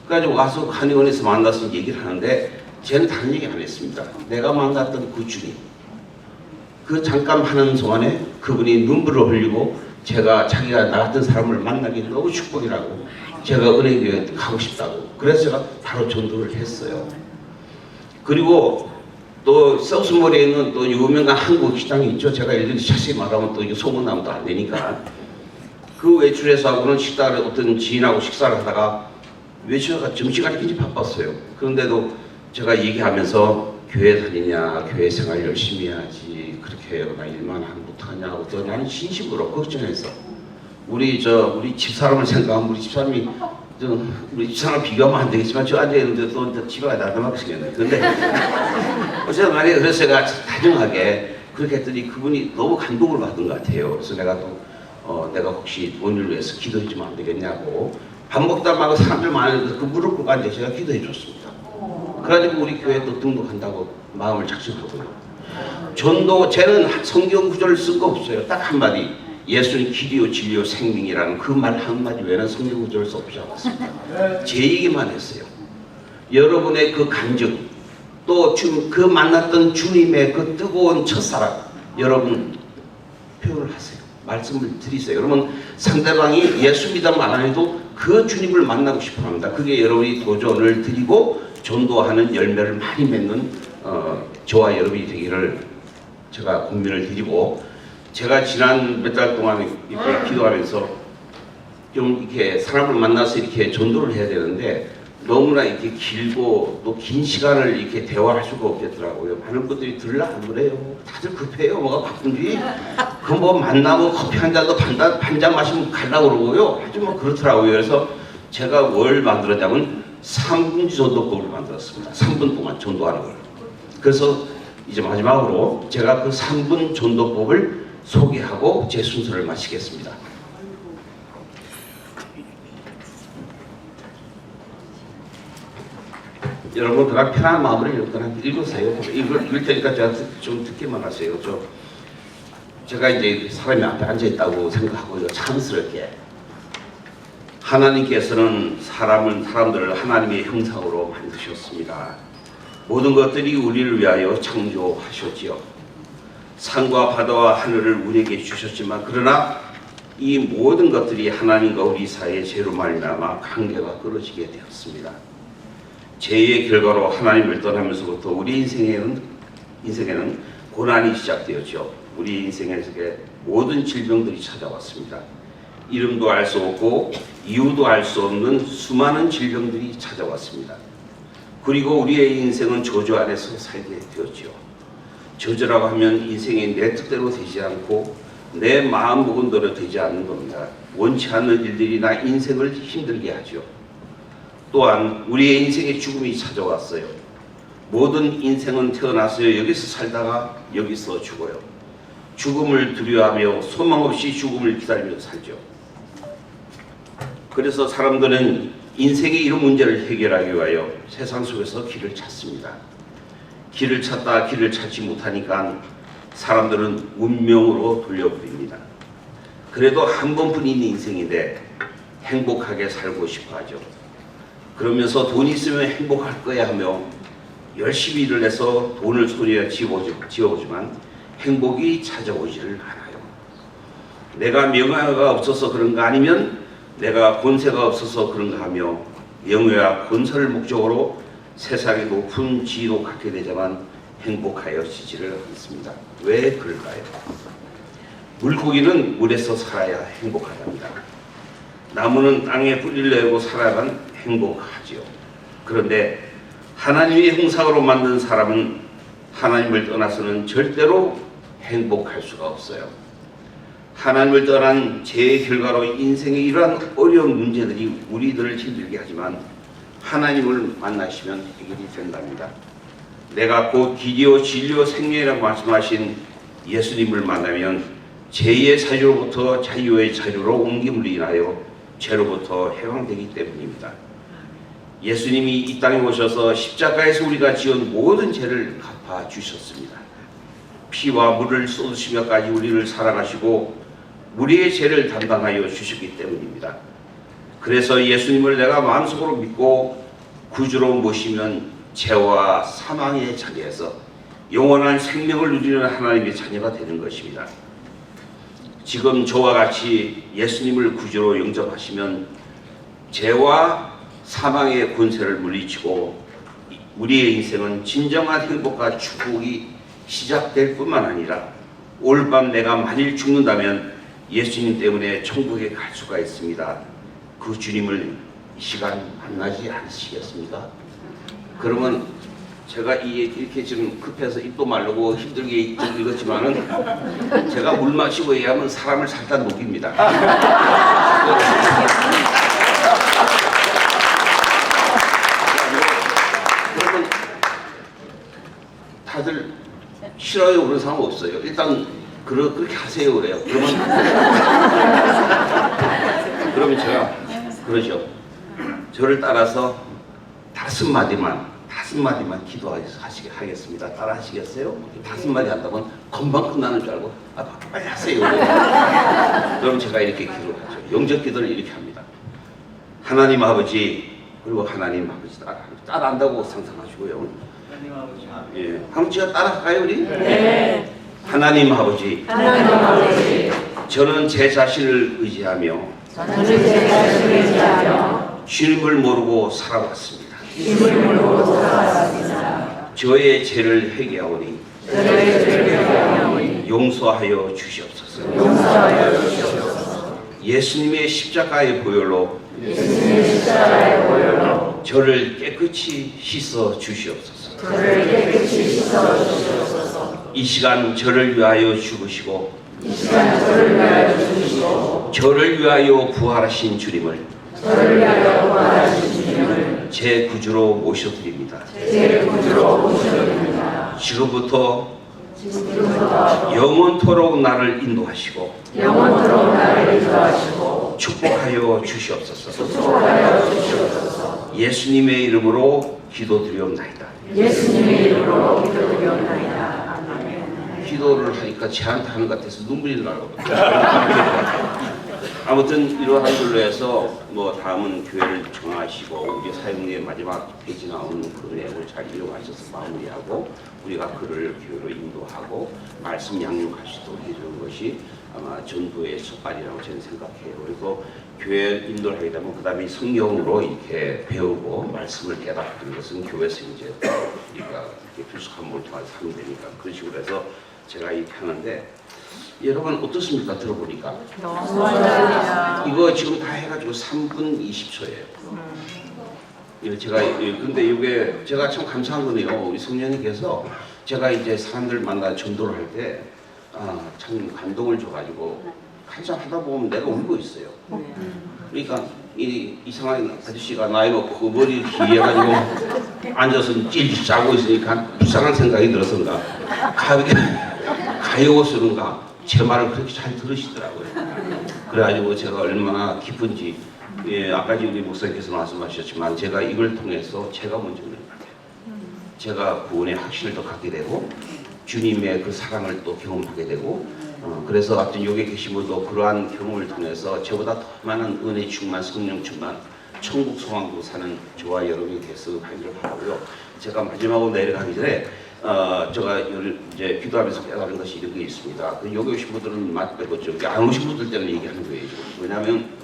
그래가지고 와서 한의원에서 만나서 얘기를 하는데 쟤는 다른 얘기 안 했습니다. 내가 만났던 그 주님, 그 잠깐 하는 동안에 그분이 눈물을 흘리고 자기가 나 같은 사람을 만나기 너무 축복이라고 제가 은혜교회 가고 싶다고. 그래서 제가 바로 전도를 했어요. 그리고 또 서울머리에 있는 또 유명한 한국 식당이 있죠. 제가 예를 들어 자세히 말하면 또 이게 소문나면 또 안 되니까. 그 외출해서 하고는 식당을 어떤 지인하고 식사를 하다가 외출해가 점심시간이 굉장히 바빴어요. 그런데도 제가 얘기하면서 교회 다니냐, 교회 생활 열심히 해야지, 그렇게 해요나 일만 하면 못하냐고 또 나는 진심으로 걱정해서 우리 집사람을 생각하면 우리 집사람이 우리 집사람 비교하면 안 되겠지만 저 앉아있는데 또 집에 나다막 생겼네. 근데 어쨌든 만약에 그래서 제가 다정하게 그렇게 했더니 그분이 너무 감동을 받은 것 같아요. 그래서 내가 또 내가 혹시 돈을 위해서 기도해 주면 안 되겠냐고 밥 먹다 말고 사람들 많은데 그 무릎 꿇고 앉아 제가 기도해 줬습니다. 그래가지고 우리 교회에 또 등록한다고 마음을 작정하고요. 전도 쟤는 성경 구절을 쓴 거 없어요. 딱 한마디. 예수는 길이요 진리요 생명이라는 그 말 한마디 외에는 성경 구절을 써보지 않았습니다. 제 얘기만 했어요. 여러분의 그 감정 또 그 만났던 주님의 그 뜨거운 첫사랑 여러분 표현을 하세요. 말씀을 드리세요. 여러분 상대방이 예수 믿음 안 해도 그 주님을 만나고 싶어 합니다. 그게 여러분이 도전을 드리고 전도하는 열매를 많이 맺는 저와 여러분이 되기를 제가 공면을 드리고 제가 지난 몇 달 동안 이렇게 기도하면서 좀 이렇게 사람을 만나서 이렇게 전도를 해야 되는데 너무나 이렇게 길고 또 긴 시간을 이렇게 대화할 수가 없겠더라고요. 많은 분들이 들으려 안 그래요. 다들 급해요. 뭐가 바쁜지. 그 뭐 만나면 커피 한 잔도 반잔 마시면 가려고 그러고요. 아주 뭐 그렇더라고요. 그래서 제가 뭘 만들었냐면 3분 전도법을 만들었습니다. 3분 동안 전도하는 걸. 그래서 이제 마지막으로 제가 그 3분 전도법을 소개하고 제 순서를 마치겠습니다. 여러분 그냥 편한 마음으로 그냥 읽으세요. 읽을 테니까 제가 좀 듣기만 하세요. 제가 이제 사람이 앞에 앉아 있다고 생각하고요. 참스럽게 하나님께서는 사람들을 하나님의 형상으로 만드셨습니다. 모든 것들이 우리를 위하여 창조하셨지요. 산과 바다와 하늘을 우리에게 주셨지만 그러나 이 모든 것들이 하나님과 우리 사이의 죄로 말미암아 관계가 끊어지게 되었습니다. 죄의 결과로 하나님을 떠나면서부터 우리 인생에는 고난이 시작되었죠. 우리 인생에서 모든 질병들이 찾아왔습니다. 이름도 알 수 없고 이유도 알 수 없는 수많은 질병들이 찾아왔습니다. 그리고 우리의 인생은 저주 안에서 살게 되었죠. 저주라고 하면 인생이 내 뜻대로 되지 않고 내 마음 먹은 대로 되지 않는 겁니다. 원치 않는 일들이 나 인생을 힘들게 하죠. 또한 우리의 인생에 죽음이 찾아왔어요. 모든 인생은 태어나서요 여기서 살다가 여기서 죽어요. 죽음을 두려워하며 소망 없이 죽음을 기다리며 살죠. 그래서 사람들은 인생의 이런 문제를 해결하기 위하여 세상 속에서 길을 찾습니다. 길을 찾다 길을 찾지 못하니까 사람들은 운명으로 돌려버립니다. 그래도 한 번뿐인 인생인데 행복하게 살고 싶어 하죠. 그러면서 돈 있으면 행복할 거야 하며 열심히 일을 해서 돈을 손에 쥐어오지만 행복이 찾아오지를 않아요. 내가 명예가 없어서 그런가 아니면 내가 권세가 없어서 그런가 하며 명예와 권세를 목적으로 세상의 높은 지위도 갖게 되지만 행복하여지지를 않습니다. 왜 그럴까요? 물고기는 물에서 살아야 행복하답니다. 나무는 땅에 뿌리를 내고 살아야만 행복하지요. 그런데 하나님의 형상으로 만든 사람은 하나님을 떠나서는 절대로 행복할 수가 없어요. 하나님을 떠난 죄의 결과로 인생의 이러한 어려운 문제들이 우리들을 힘들게 하지만 하나님을 만나시면 해결이 된답니다. 내가 곧 길이요 진리요 생명이라고 말씀하신 예수님을 만나면 죄의 자유로부터 자유의 자유로 옮김을 인하여 죄로부터 해방되기 때문입니다. 예수님이 이 땅에 오셔서 십자가에서 우리가 지은 모든 죄를 갚아주셨습니다. 피와 물을 쏟으시며까지 우리를 사랑하시고 우리의 죄를 담당하여 주셨기 때문입니다. 그래서 예수님을 내가 마음속으로 믿고 구주로 모시면 죄와 사망의 자리에서 영원한 생명을 누리는 하나님의 자녀가 되는 것입니다. 지금 저와 같이 예수님을 구주로 영접하시면 죄와 사망의 권세를 물리치고 우리의 인생은 진정한 행복과 축복이 시작될 뿐만 아니라 오늘 밤 내가 만일 죽는다면 예수님 때문에 천국에 갈 수가 있습니다. 그 주님을 이 시간 만나지 않으시겠습니까? 그러면 제가 이렇게 지금 급해서 입도 마르고 힘들게 읽었지만은 제가 물 마시고 얘기하면 사람을 살짝 녹입니다. 여러분 다들 싫어요 그런 사람 없어요. 일단 그렇게 하세요 그래요. 그러면 제가 그러죠. 저를 따라서 다섯 마디만 기도하겠습니다. 따라 하시겠어요? 다섯 마디 한다면 금방 끝나는 줄 알고 빨리 하세요. 그럼 제가 이렇게 기도하죠. 영적 기도를 이렇게 합니다. 하나님 아버지, 그리고 하나님 아버지 따라한다고 상상하시고요. 예, 한번 제가 따라할까요 우리? 네. 하나님 아버지, 저는 제 자신을 의지하며 주님을 모르고 살아왔습니다. 저의 죄를 회개하오니 용서하여 주시옵소서. 예수님의 십자가의 보혈로 저를 깨끗이 씻어 주시옵소서. 이 시간 저를 위하여 죽으시고 저를 위하여 부활하신 주님을 제 구주로 모셔드립니다. 지금부터 영원토록 나를 인도하시고 축복하여 주시옵소서. 예수님의 이름으로 기도드리옵나이다. 기도를 하니까 제한테 하는 것 같아서 눈물이 나거든요. 아무튼 이러한 걸로 해서 다음은 교회를 정하시고 우리 사역의 마지막 페이지 나오는 그 내용을 잘 이용하셔서 마무리하고 우리가 그를 교회로 인도하고 말씀 양육할 수 있도록 해주는 것이 아마 전도의 첫발이라고 저는 생각해요. 그리고 교회 인도를 하게 되면 그 다음에 성경으로 이렇게 배우고 말씀을 깨닫는 것은 교회에서 이제 우리가 이렇게 필수한 몰두해서 하면 되니까 그런 식으로 해서 제가 이렇게 하는데 여러분 어떻습니까? 들어보니까 이거 지금 다 해가지고 3분 20초예요. 이거 제가 근데 이게 제가 참 감사한 거네요. 우리 성령님께서 제가 이제 사람들 만나 전도를 할 때 참 감동을 줘가지고 한참 하다 보면 내가 울고 있어요. 그러니까 이 이상한 아저씨가 나이 먹고 머리 길해가지고 앉아서 찔 짜고 있으니까 불쌍한 생각이 들어서인가 가여워서는가 제 말을 그렇게 잘 들으시더라고요. 그래가지고 제가 얼마나 기쁜지 아까 우리 목사님께서 말씀하셨지만 제가 이걸 통해서 제가 먼저 그런 것 같아요. 제가 구원의 확신을 더 갖게 되고 주님의 그 사랑을 또 경험하게 되고 그래서 하여튼 여기 계신 분도 그러한 경험을 통해서 저보다 더 많은 은혜 충만 성령 충만 천국 소망으로 사는 저와 여러분이 됐으면 하기를 바라고요. 제가 마지막으로 내려가기 전에 제가 이제 기도하면서 깨달은 것이 이런 게 있습니다. 여기 오신 분들은 맞겠죠. 여기 안 오신 분들 때문에 얘기하는 거예요. 왜냐하면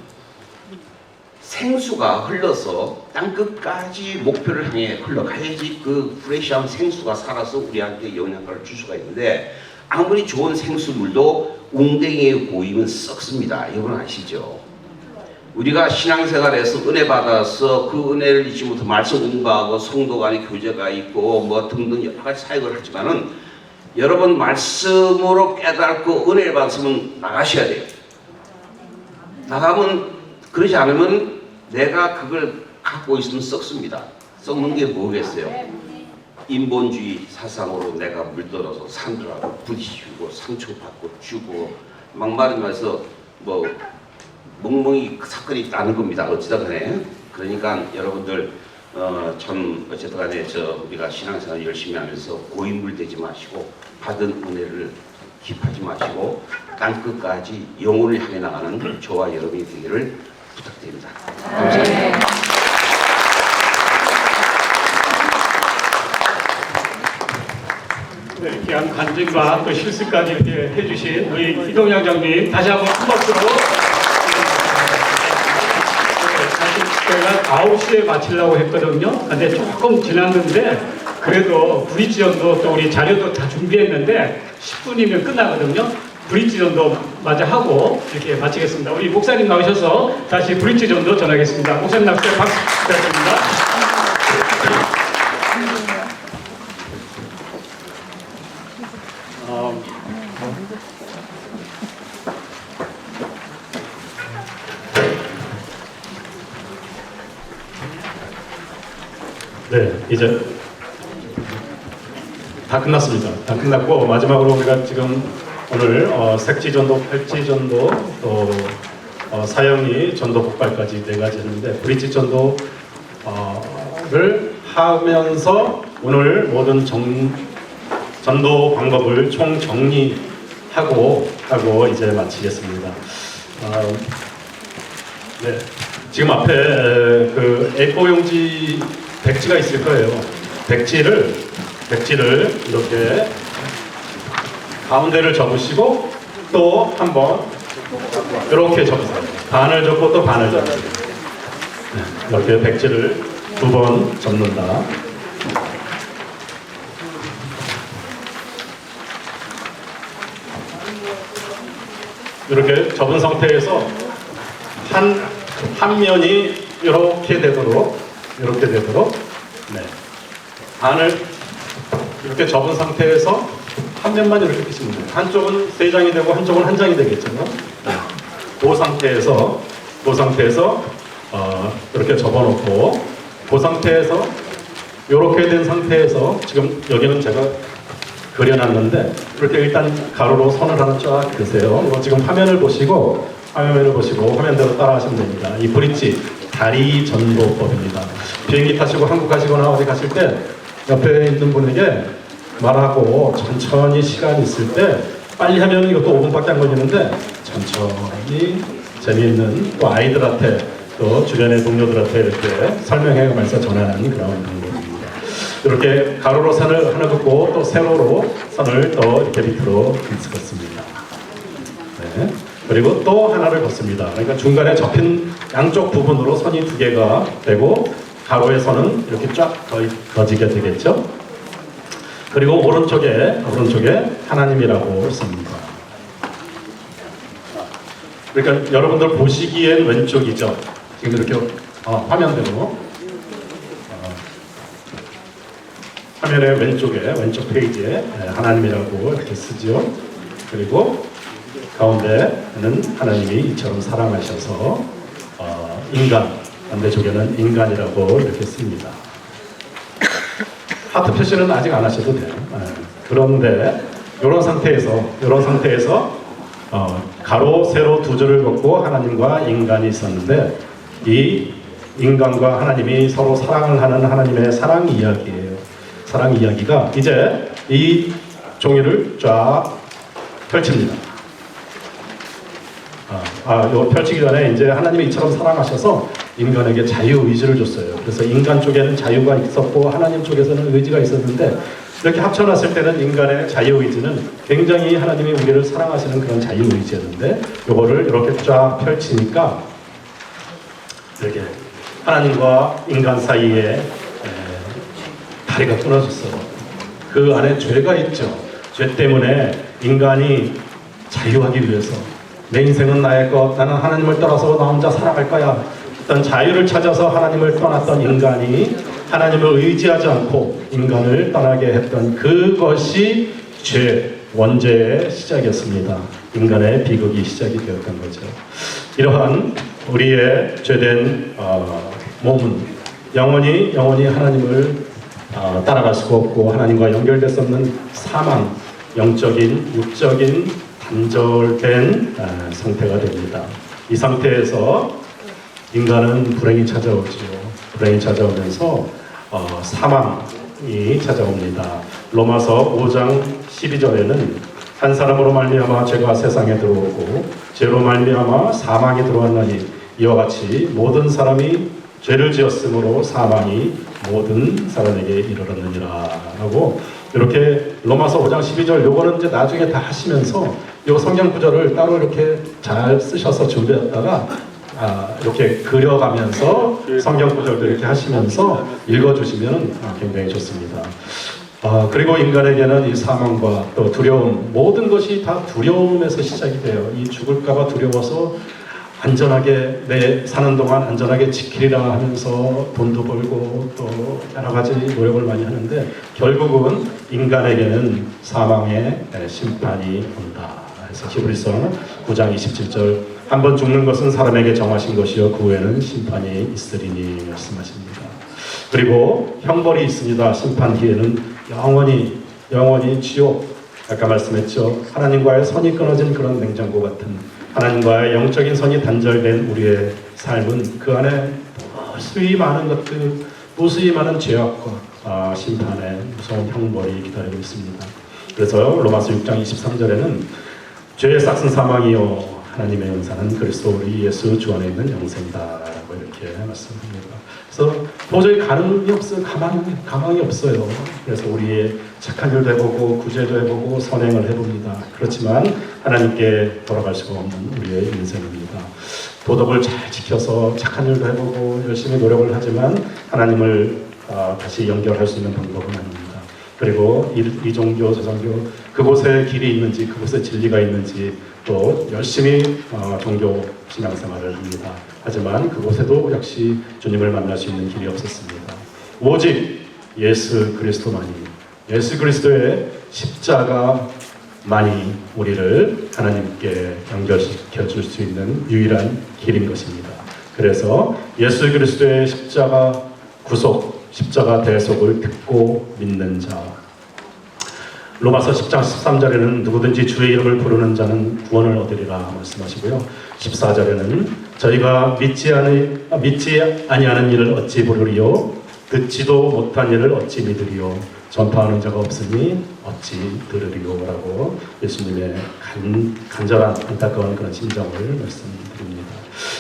생수가 흘러서 땅끝까지 목표를 향해 흘러가야지 그 프레시한 생수가 살아서 우리한테 영양가를 줄 수가 있는데 아무리 좋은 생수물도 웅덩이에 고이면 썩습니다. 여러분 아시죠? 우리가 신앙생활에서 은혜 받아서 그 은혜를 잊지 못해 말씀 공부하고 성도 간의 교제가 있고 등등 여러 가지 사역을 하지만은 여러분 말씀으로 깨닫고 은혜를 받으면 나가셔야 돼요. 나가면 그러지 않으면 내가 그걸 갖고 있으면 썩습니다. 썩는 게 뭐겠어요? 인본주의 사상으로 내가 물들어서 사람들하고 부딪히고 상처받고 죽고 막말을 해서 멍멍이 사건이 나는 겁니다. 어찌다 간에. 그러니까 여러분들 참 어쨌든 간에 우리가 신앙생활 열심히 하면서 고인물 되지 마시고 받은 은혜를 기파하지 마시고 땅끝까지 영혼을 향해 나가는 저와 여러분이 되기를 부탁드립니다. 감사합니다. 네, 귀한 간증과 또 실수까지 이렇게 해주신 우리 이동영 장님 다시 한번 큰 박수로. 제가 9시에 마치려고 했거든요. 근데 조금 지났는데 그래도 브릿지전도 또 우리 자료도 다 준비했는데 10분이면 끝나거든요. 브릿지전도 마저 하고 이렇게 마치겠습니다. 우리 목사님 나오셔서 다시 브릿지전도 전하겠습니다. 목사님 나오셔서 박수 부탁드립니다. 네, 이제 다 끝났습니다. 다 끝났고 마지막으로 우리가 지금 오늘 색지전도, 팔지전도, 또 사형리 전도 폭발까지 4가지 했는데 브릿지전도를 하면서 오늘 모든 전도 방법을 총 정리하고 이제 마치겠습니다. 네, 지금 앞에 그 A4 용지 백지가 있을 거예요. 백지를 이렇게 가운데를 접으시고 또 한번 이렇게 접으세요. 반을 접고 또 반을 접으세요. 네, 이렇게 백지를 2번 접는다. 이렇게 접은 상태에서 한 면이 이렇게 되도록 네. 반을 이렇게 접은 상태에서 한 면만 이렇게 펴시면 돼요. 한쪽은 3장이 되고 한쪽은 1장이 되겠죠. 네. 그 상태에서 이렇게 접어놓고 그 상태에서 이렇게 된 상태에서 지금 여기는 제가 그려놨는데 이렇게 일단 가로로 선을 하나 쫙 그으세요. 이거 지금 화면을 보시고 화면대로 따라하시면 됩니다. 이 브릿지 다리 전도법입니다. 비행기 타시고 한국 가시거나 어디 가실 때 옆에 있는 분에게 말하고 천천히 시간이 있을 때 빨리 하면 이것도 5분밖에 안 걸리는데 천천히 재미있는 또 아이들한테 또 주변의 동료들한테 이렇게 설명해가면서 전하는 그런 방법입니다. 이렇게 가로로 선을 하나 긋고 또 세로로 선을 또 이렇게 밑으로 긋습니다. 네. 그리고 또 하나를 긋습니다. 그러니까 중간에 접힌 양쪽 부분으로 선이 2개가 되고 가로의 선은 이렇게 쫙 거지게 되겠죠. 그리고 오른쪽에 하나님이라고 씁니다. 그러니까 여러분들 보시기엔 왼쪽이죠. 지금 이렇게 화면대로 화면의 왼쪽 페이지에 하나님이라고 이렇게 쓰죠. 그리고 가운데는 하나님이 이처럼 사랑하셔서 반대쪽에는 인간이라고 이렇게 씁니다. 하트 표시는 아직 안 하셔도 돼요. 그런데 이런 상태에서 가로, 세로 2줄을 걷고 하나님과 인간이 있었는데 이 인간과 하나님이 서로 사랑을 하는 하나님의 사랑 이야기예요. 사랑 이야기가 이제 이 종이를 쫙 펼칩니다. 요 펼치기 전에 이제 하나님이 이처럼 사랑하셔서 인간에게 자유의지를 줬어요. 그래서 인간 쪽에는 자유가 있었고 하나님 쪽에서는 의지가 있었는데 이렇게 합쳐놨을 때는 인간의 자유의지는 굉장히 하나님이 우리를 사랑하시는 그런 자유의지였는데 요거를 이렇게 쫙 펼치니까 이렇게 하나님과 인간 사이에 다리가 끊어졌어요. 그 안에 죄가 있죠. 죄 때문에 인간이 자유하기 위해서 내 인생은 나의 것, 나는 하나님을 떠나서 나 혼자 살아갈 거야. 어떤 자유를 찾아서 하나님을 떠났던 인간이 하나님을 의지하지 않고 인간을 떠나게 했던 그것이 원죄의 시작이었습니다. 인간의 비극이 시작이 되었던 거죠. 이러한 우리의 죄된 몸은 영원히 하나님을 따라갈 수가 없고 하나님과 연결될 수 없는 사망, 영적인, 육적인 단절된 상태가 됩니다. 이 상태에서 인간은 불행이 찾아오죠. 불행이 찾아오면서 사망이 찾아옵니다. 로마서 5장 12절에는 한 사람으로 말미암아 죄가 세상에 들어오고 죄로 말미암아 사망이 들어왔나니 이와 같이 모든 사람이 죄를 지었으므로 사망이 모든 사람에게 이르렀느니라 라고 이렇게 로마서 5장 12절 요거는 이제 나중에 다 하시면서 요 성경 구절을 따로 이렇게 잘 쓰셔서 준비했다가 이렇게 그려가면서 성경 구절도 이렇게 하시면서 읽어주시면 굉장히 좋습니다. 그리고 인간에게는 이 사망과 또 두려움, 모든 것이 다 두려움에서 시작이 돼요. 이 죽을까봐 두려워서 안전하게 내 사는 동안 안전하게 지키리라 하면서 돈도 벌고 또 여러 가지 노력을 많이 하는데 결국은 인간에게는 사망의 심판이 온다. 그래서 히브리서 9장 27절 한 번 죽는 것은 사람에게 정하신 것이요 그 후에는 심판이 있으리니 말씀하십니다. 그리고 형벌이 있습니다. 심판 뒤에는 영원히 지옥, 아까 말씀했죠. 하나님과의 선이 끊어진 그런 냉장고 같은 하나님과의 영적인 선이 단절된 우리의 삶은 그 안에 무수히 많은 것들, 무수히 많은 죄악과 심판의 무서운 형벌이 기다리고 있습니다. 그래서 로마서 6장 23절에는 죄의 싹은 사망이요 하나님의 영사는 그리스도 우리 예수 주 안에 있는 영생이다라고 이렇게 말씀합니다. 그래서 도저히 가능이 없어요. 가망이 없어요. 그래서 우리의 착한 일도 해보고 구제도 해보고 선행을 해봅니다. 그렇지만 하나님께 돌아갈 수가 없는 우리의 인생입니다. 도덕을 잘 지켜서 착한 일도 해보고 열심히 노력을 하지만 하나님을 다시 연결할 수 있는 방법은 아닙니다. 그리고 이 종교 저 종교 그곳에 길이 있는지 그곳에 진리가 있는지 또 열심히 종교 신앙생활을 합니다. 하지만 그곳에도 역시 주님을 만날 수 있는 길이 없었습니다. 오직 예수 그리스도만이, 예수 그리스도의 십자가만이 우리를 하나님께 연결시켜 줄 수 있는 유일한 길인 것입니다. 그래서 예수 그리스도의 십자가 구속, 십자가 대속을 듣고 믿는 자, 로마서 10장 13절에는 누구든지 주의 이름을 부르는 자는 구원을 얻으리라 말씀하시고요. 14절에는 저희가 믿지 아니하는 일을 어찌 부르리요 듣지도 못한 일을 어찌 믿으리요 전파하는 자가 없으니 어찌 들으리요 라고 예수님의 간절한 안타까운 그런 심정을 말씀드립니다.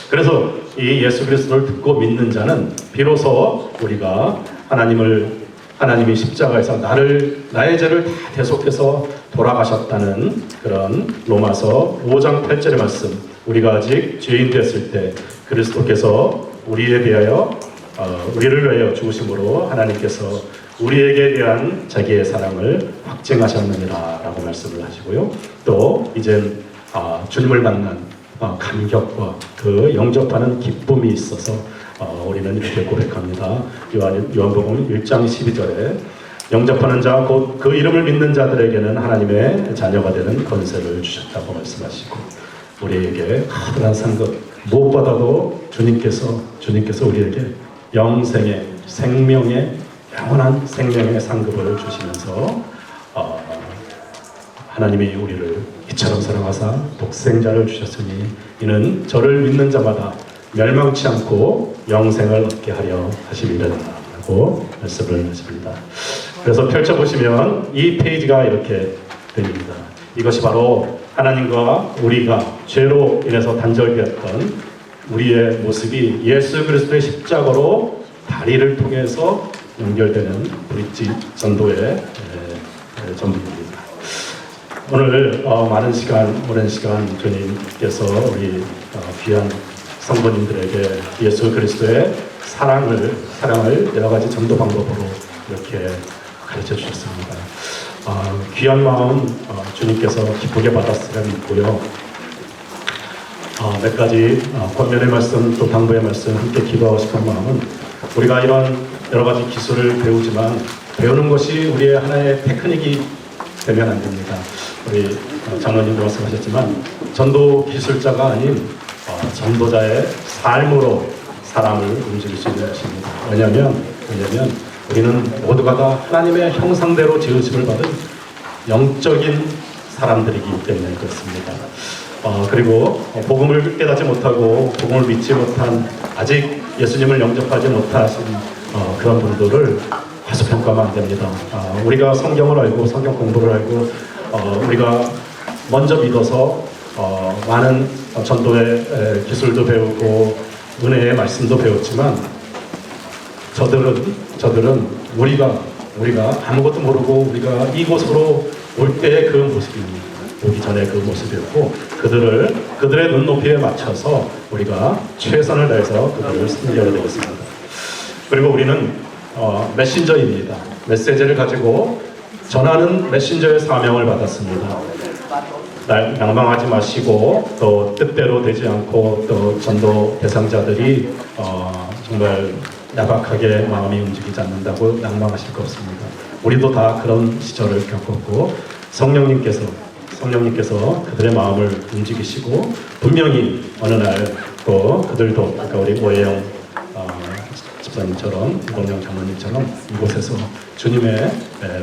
그래서 이 예수 그리스도를 듣고 믿는 자는 비로소 우리가 하나님이 십자가에서 나의 죄를 다 대속해서 돌아가셨다는 그런 로마서 5장 8절의 말씀, 우리가 아직 죄인 됐을 때 그리스도께서 우리를 위하여 죽으심으로 하나님께서 우리에게 대한 자기의 사랑을 확증하셨느니라 라고 말씀을 하시고요. 또 이젠 주님을 만난 감격과 그 영접하는 기쁨이 있어서 우리는 이렇게 고백합니다. 요한복음 1장 12절에 영접하는 자 곧 그 이름을 믿는 자들에게는 하나님의 자녀가 되는 권세를 주셨다고 말씀하시고 우리에게 커다란 상급 무엇보다도 주님께서 우리에게 영생의 생명의 영원한 생명의 상급을 주시면서 하나님이 우리를 이처럼 사랑하사 독생자를 주셨으니 이는 저를 믿는 자마다 멸망치 않고 영생을 얻게 하려 하심이라고 말씀을 하십니다. 그래서 펼쳐보시면 이 페이지가 이렇게 됩니다. 이것이 바로 하나님과 우리가 죄로 인해서 단절되었던 우리의 모습이 예수 그리스도의 십자가로 다리를 통해서 연결되는 브릿지 전도의 전부입니다. 오늘 오랜 시간 주님께서 우리 귀한 성도님들에게 예수 그리스도의 사랑을 여러 가지 전도 방법으로 이렇게 가르쳐 주셨습니다. 귀한 마음 주님께서 기쁘게 받았으리라 믿고요. 몇 가지 권면의 말씀 또 당부의 말씀 함께 기도하고 싶은 마음은 우리가 이런 여러 가지 기술을 배우지만 배우는 것이 우리의 하나의 테크닉이 되면 안 됩니다. 우리 장로님도 말씀하셨지만 전도 기술자가 아닌 전도자의 삶으로 사람을 움직일 수 있는 것입니다. 왜냐하면 우리는 모두가 다 하나님의 형상대로 지으심을 받은 영적인 사람들이기 때문에 그렇습니다. 그리고 복음을 깨닫지 못하고 복음을 믿지 못한 아직 예수님을 영접하지 못하신 그런 분들을 과소평가하면 안 됩니다. 우리가 성경을 알고 성경 공부를 알고 우리가 먼저 믿어서 많은 전도의 기술도 배우고 은혜의 말씀도 배웠지만 저들은 우리가 아무것도 모르고 우리가 이곳으로 올 때의 그 모습입니다. 오기 전에 그 모습이었고 그들의 눈높이에 맞춰서 우리가 최선을 다해서 그들을 섬겨야 되겠습니다. 그리고 우리는 메신저입니다. 메시지를 가지고 전하는 메신저의 사명을 받았습니다. 낭망하지 마시고 또 뜻대로 되지 않고 또 전도 대상자들이 정말 야박하게 마음이 움직이지 않는다고 낭망하실 거 없습니다. 우리도 다 그런 시절을 겪었고 성령님께서 그들의 마음을 움직이시고 분명히 어느 날 또 그들도 아까 우리 오해영 집사님처럼 이봉영 장로님처럼 이곳에서 주님의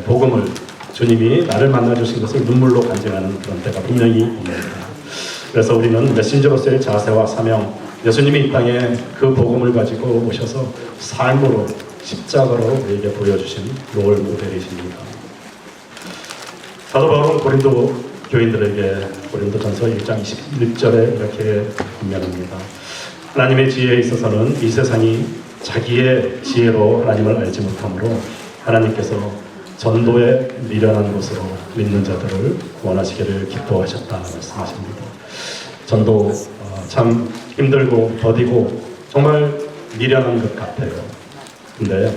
복음을 주님이 나를 만나주신 것을 눈물로 간증하는 그런 때가 분명히 옵니다. 그래서 우리는 메신저로서의 자세와 사명, 예수님이 이 땅에 그 복음을 가지고 오셔서 삶으로 십자가로 우리에게 보여주신 롤 모델이십니다. 사도 바울은 고린도 교인들에게 고린도전서 1장 21절에 이렇게 분명합니다. 하나님의 지혜에 있어서는 이 세상이 자기의 지혜로 하나님을 알지 못하므로 하나님께서 전도에 미련한 곳으로 믿는 자들을 구원하시기를 기뻐하셨다 말씀하십니다. 전도 참 힘들고 더디고 정말 미련한 것 같아요. 근데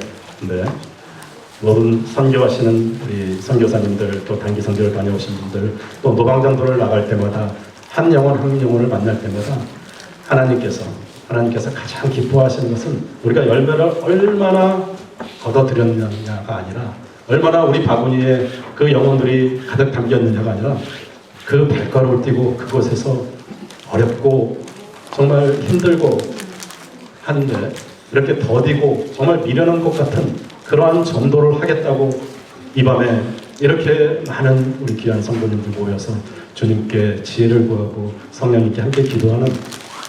모든 선교하시는 우리 선교사님들 또 단기 선교를 다녀오신 분들 또 노방전도를 나갈 때마다 한 영혼을 만날 때마다 하나님께서 가장 기뻐하시는 것은 우리가 열매를 얼마나 거둬들였느냐가 아니라 얼마나 우리 바구니에 그 영혼들이 가득 담겼느냐가 아니라 그 발걸음을 뛰고 그곳에서 어렵고 정말 힘들고 하는데 이렇게 더디고 정말 미련한 것 같은 그러한 전도를 하겠다고 이 밤에 이렇게 많은 우리 귀한 성도님들 모여서 주님께 지혜를 구하고 성령님께 함께 기도하는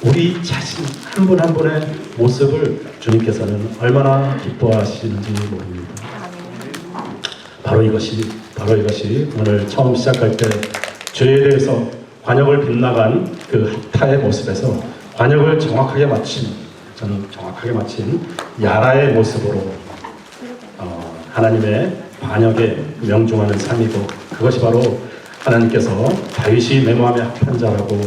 우리 자신 한 분 한 분의 모습을 주님께서는 얼마나 기뻐하시는지 모릅니다. 바로 이것이 오늘 처음 시작할 때 죄에 대해서 관역을 빗나간 그 합타의 모습에서 관역을 정확하게 맞춘 야라의 모습으로 하나님의 반역에 명중하는 삶이고 그것이 바로 하나님께서 다윗이 내 마음에 합한 자라고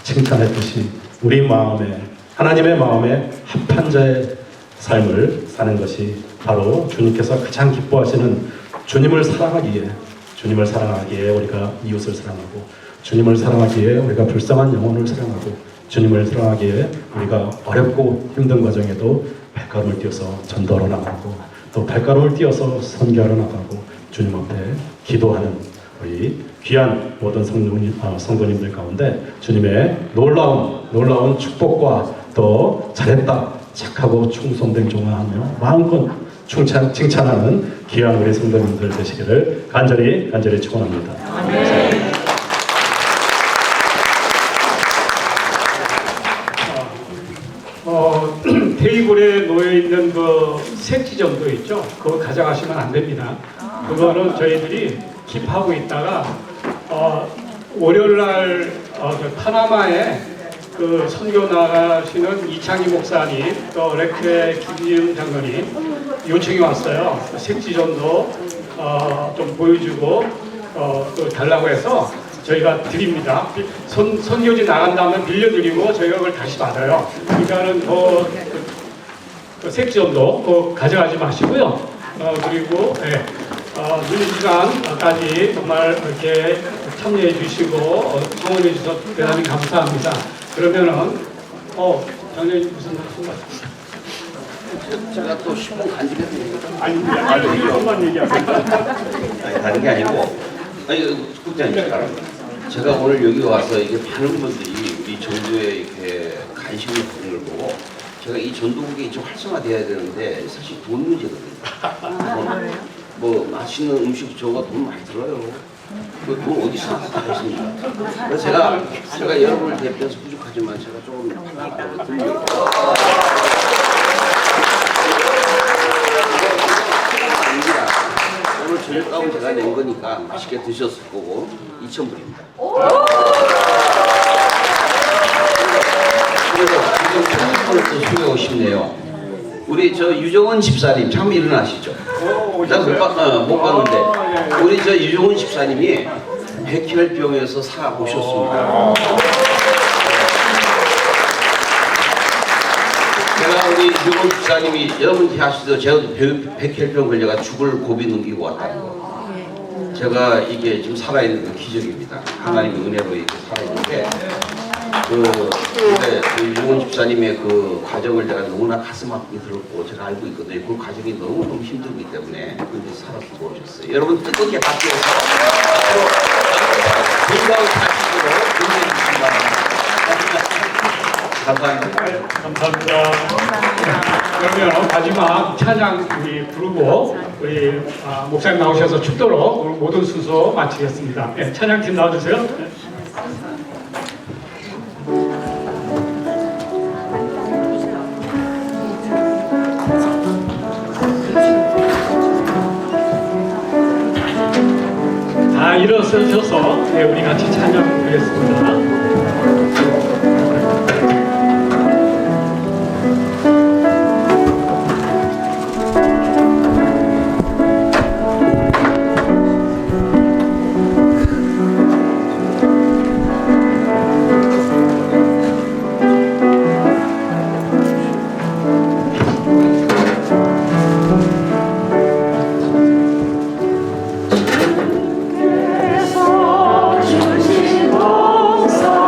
칭찬했듯이 우리 마음에 하나님의 마음에 합한 자의 삶을 사는 것이 바로 주님께서 가장 기뻐하시는 주님을 사랑하기에 우리가 이웃을 사랑하고 주님을 사랑하기에 우리가 불쌍한 영혼을 사랑하고 주님을 사랑하기에 우리가 어렵고 힘든 과정에도 발걸음을 뛰어서 전도로 나가고 또 발걸음을 뛰어서 선교하러 나가고 주님 앞에 기도하는 우리 귀한 모든 성도님들 가운데 주님의 놀라운 축복과 또 잘했다 착하고 충성된 종아하며 마음껏 칭찬하는 귀한 우리 성도님들 되시기를 간절히 축원합니다. 아멘. 테이블에 놓여 있는 그 색지점도 있죠. 그거 가져가시면 안 됩니다. 그거는 저희들이 킵하고 있다가 월요일 날 파나마에 그 선교 나가시는 이창희 목사님 또 레크의 김지윤 장로님 요청이 왔어요. 색지점도 좀 보여주고 또 달라고 해서 저희가 드립니다. 선교지 나간 다음에 빌려드리고 저희가 그걸 다시 받아요. 그러니까는 그 색지점도 가져가지 마시고요. 그리고 늦은 시간까지 정말 이렇게 참여해 주시고 성원해 주셔서 대단히 감사합니다. 그러면은 장로님 무슨 말씀? 제가 또 10분 간직해도 됩니까? 아니 이것만 얘기하세요. 아니 다른 게 아니고 국장님 제가 오늘 여기 와서 이게 많은 분들이 우리 전도에 이렇게 관심을 갖는 걸 보고 제가 이 전도국이 좀 활성화돼야 되는데 사실 돈 문제거든요. 뭐 맛있는 음식 저거 돈 많이 들어요. 그 돈 어디서 나겠습니까? 그래서 제가 여러분을 대표해서 부족하지만 제가 조금 드리려고. 오늘 저녁 가운 제가 낸 거니까 맛있게 드셨을 거고 2,000불입니다. 그래서 지금 또 소개하고 싶네요. 우리 저 유정원 집사님 참 일어나시죠? 못 봤는데 우리 저 유정원 집사님이 백혈병에서 살아오셨습니다. 제가 우리 유건 집사님이 여러분 아시죠? 제가 백혈병 걸려가 죽을 고비 넘기고 왔다는 거. 제가 이게 지금 살아있는 건 기적입니다. 하나님의 은혜로 이렇게 살아있는데 근데 유건 집사님의 그 과정을 제가 너무나 가슴 아프게 들었고 제가 알고 있거든요. 그 과정이 너무너무 힘들기 때문에 근데 살아서 오셨어요. 여러분 뜨겁게 박수해서 건강을 다시도록 응원해 주시기 바랍니다. 감사합니다. 그러면 마지막 찬양 우리 부르고 우리 목사님 나오셔서 축도로 오늘 모든 순서 마치겠습니다. 네, 찬양팀 나와주세요. 네. 다 일어서셔서 네, 우리 같이 찬양 부르겠습니다. 주신 복사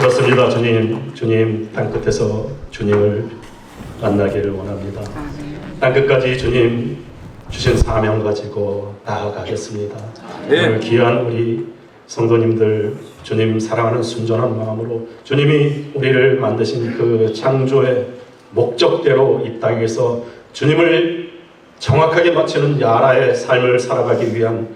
그렇습니다. 주님 땅끝에서 주님을 만나기를 원합니다. 땅끝까지 주님 주신 사명 가지고 나아가겠습니다. 오늘 귀한 우리 성도님들 주님 사랑하는 순전한 마음으로 주님이 우리를 만드신 그 창조의 목적대로 이 땅에서 주님을 정확하게 맞추는 야라의 삶을 살아가기 위한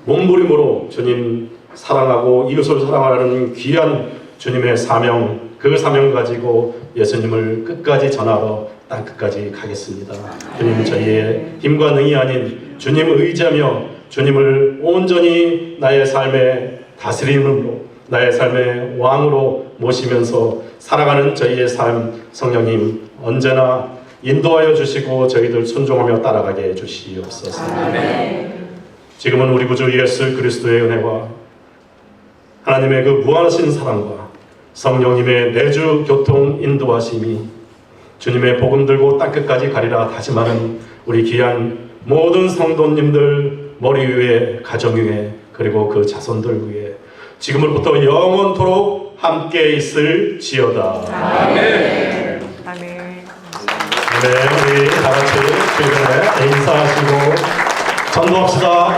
몸부림으로 주님 사랑하고 이웃을 사랑하는 귀한 주님의 사명, 그 사명 가지고 예수님을 끝까지 전하러 땅끝까지 가겠습니다. 주님 저희의 힘과 능이 아닌 주님을 의지하며 주님을 온전히 나의 삶의 다스림으로 나의 삶의 왕으로 모시면서 살아가는 저희의 삶 성령님 언제나 인도하여 주시고 저희들 순종하며 따라가게 해 주시옵소서. 지금은 우리 구주 예수 그리스도의 은혜와 하나님의 그 무한하신 사랑과 성령님의 내주 교통 인도하심이 주님의 복음 들고 땅끝까지 가리라 다짐하는 우리 귀한 모든 성도님들 머리 위에 가정 위에 그리고 그 자손들 위에 지금으로부터 영원토록 함께 있을지어다. 아멘. 아멘. 우리 다 같이 주님의 인사하시고 전도합시다.